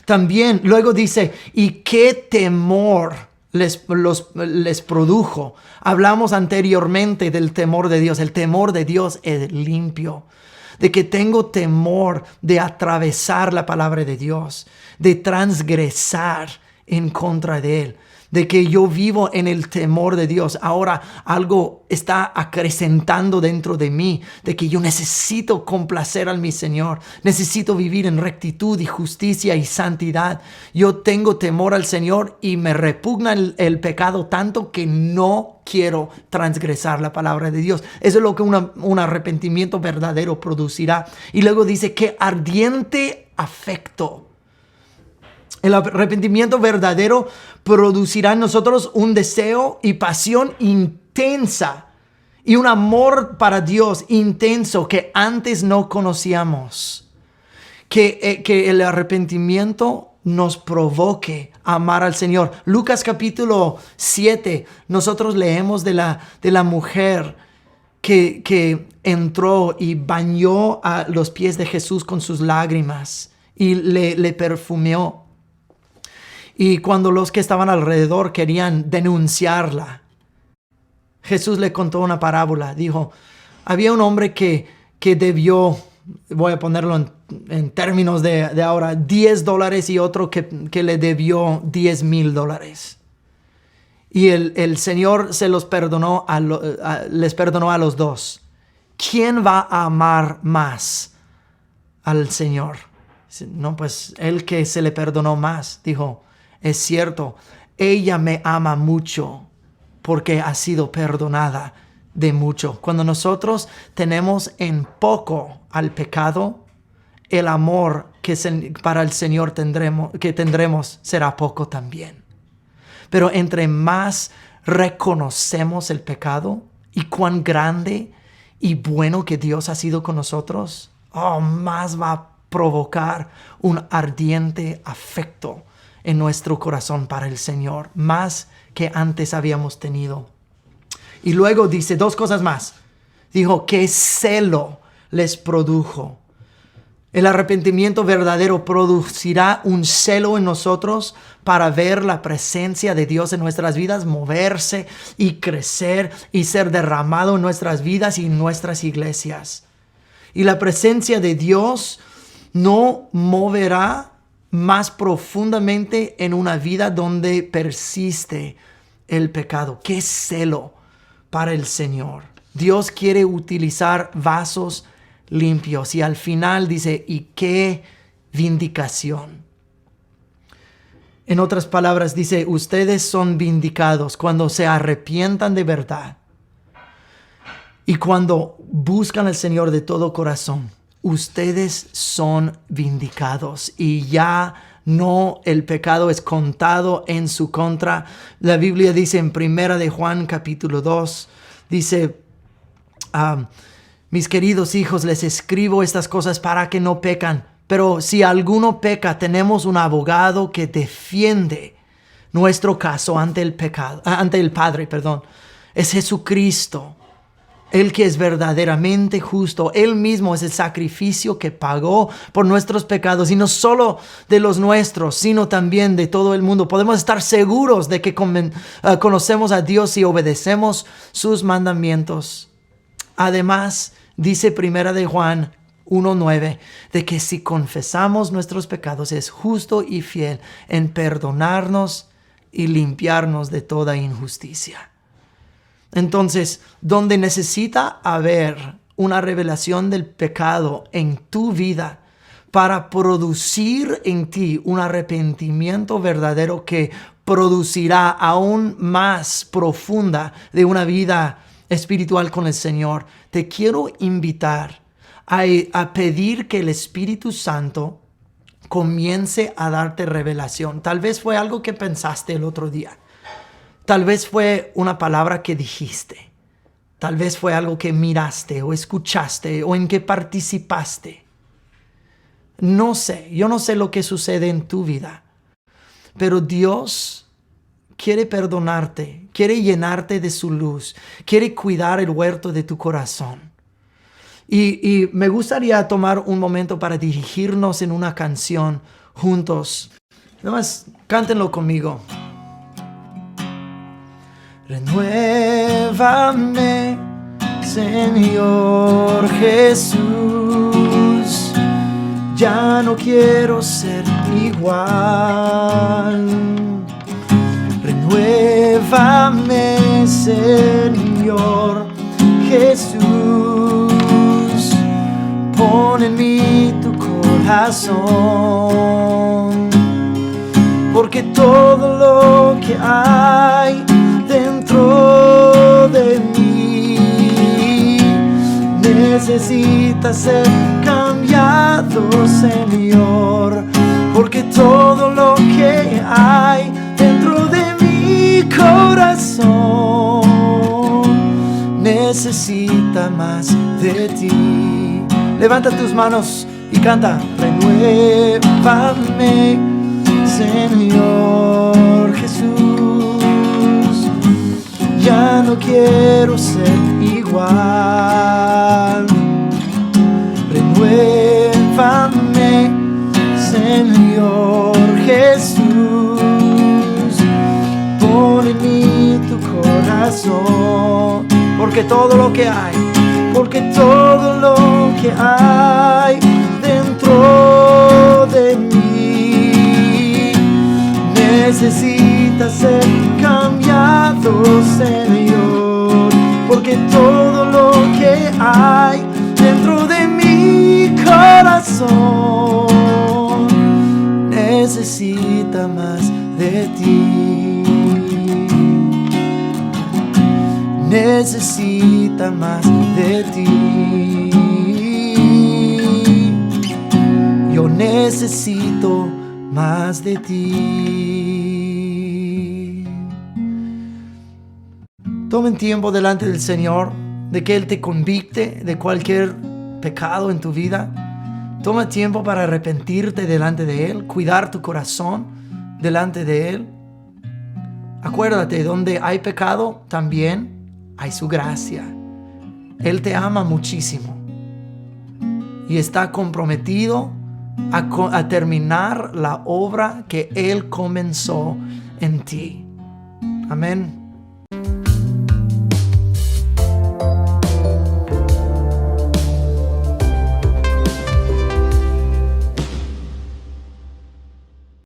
También luego dice, y qué temor les produjo. Hablamos anteriormente del temor de Dios. El temor de Dios es limpio. De que tengo temor de atravesar la palabra de Dios, de transgresar en contra de Él. De que yo vivo en el temor de Dios. Ahora algo está acrecentando dentro de mí, de que yo necesito complacer a mi Señor. Necesito vivir en rectitud y justicia y santidad. Yo tengo temor al Señor y me repugna el pecado tanto que no quiero transgresar la palabra de Dios. Eso es lo que un arrepentimiento verdadero producirá. Y luego dice que ardiente afecto. El arrepentimiento verdadero producirá en nosotros un deseo y pasión intensa y un amor para Dios intenso que antes no conocíamos. Que el arrepentimiento nos provoque a amar al Señor. Lucas capítulo 7, nosotros leemos de la mujer que entró y bañó a los pies de Jesús con sus lágrimas y le perfumeó. Y cuando los que estaban alrededor querían denunciarla, Jesús le contó una parábola. Dijo, había un hombre que debió, voy a ponerlo en términos de ahora, $10 y otro que le debió $10,000. Y el Señor se los perdonó les perdonó a los dos. ¿Quién va a amar más al Señor? No, pues el que se le perdonó más. Dijo, es cierto, ella me ama mucho porque ha sido perdonada de mucho. Cuando nosotros tenemos en poco al pecado, el amor para el Señor que tendremos será poco también. Pero entre más reconocemos el pecado y cuán grande y bueno que Dios ha sido con nosotros, más va a provocar un ardiente afecto en nuestro corazón para el Señor, más que antes habíamos tenido. Y luego dice 2 cosas más. Dijo, ¿qué celo les produjo? El arrepentimiento verdadero producirá un celo en nosotros para ver la presencia de Dios en nuestras vidas, moverse y crecer y ser derramado en nuestras vidas y en nuestras iglesias. Y la presencia de Dios no moverá más profundamente en una vida donde persiste el pecado. ¡Qué celo para el Señor! Dios quiere utilizar vasos limpios. Y al final dice, ¿y qué vindicación? En otras palabras dice, ustedes son vindicados cuando se arrepientan de verdad. Y cuando buscan al Señor de todo corazón, ustedes son vindicados y ya no el pecado es contado en su contra. La Biblia dice en 1 de Juan capítulo 2, dice, mis queridos hijos, les escribo estas cosas para que no pecan. Pero si alguno peca, tenemos un abogado que defiende nuestro caso ante el Padre. Es Jesucristo. Él que es verdaderamente justo. Él mismo es el sacrificio que pagó por nuestros pecados. Y no solo de los nuestros, sino también de todo el mundo. Podemos estar seguros de que conocemos a Dios y obedecemos sus mandamientos. Además, dice 1 de Juan 1:9, de que si confesamos nuestros pecados es justo y fiel en perdonarnos y limpiarnos de toda injusticia. Entonces, donde necesita haber una revelación del pecado en tu vida para producir en ti un arrepentimiento verdadero que producirá aún más profunda de una vida espiritual con el Señor, te quiero invitar a pedir que el Espíritu Santo comience a darte revelación. Tal vez fue algo que pensaste el otro día. Tal vez fue una palabra que dijiste. Tal vez fue algo que miraste o escuchaste o en que participaste. No sé, yo no sé lo que sucede en tu vida, pero Dios quiere perdonarte, quiere llenarte de su luz, quiere cuidar el huerto de tu corazón. Y me gustaría tomar un momento para dirigirnos en una canción juntos. Además, cántenlo conmigo. Renuévame, Señor Jesús. Ya no quiero ser igual. Renuévame, Señor Jesús. Pon en mí tu corazón, porque todo lo que hay dentro de mí necesita ser cambiado, Señor, porque todo lo que hay dentro de mi corazón necesita más de ti. Levanta tus manos y canta. Renuévame, Señor Jesús. Ya no quiero ser igual. Renuévame, Señor Jesús. Pon en mí tu corazón, porque todo lo que hay dentro de mí necesita ser cambiado, Señor, porque todo lo que hay dentro de mi corazón necesita más de ti. Necesita más de ti. Yo necesito más de ti. Tomen tiempo delante del Señor, de que Él te convicte de cualquier pecado en tu vida. Toma tiempo para arrepentirte delante de Él, cuidar tu corazón delante de Él. Acuérdate, donde hay pecado, también hay su gracia. Él te ama muchísimo y está comprometido a terminar la obra que Él comenzó en ti. Amén.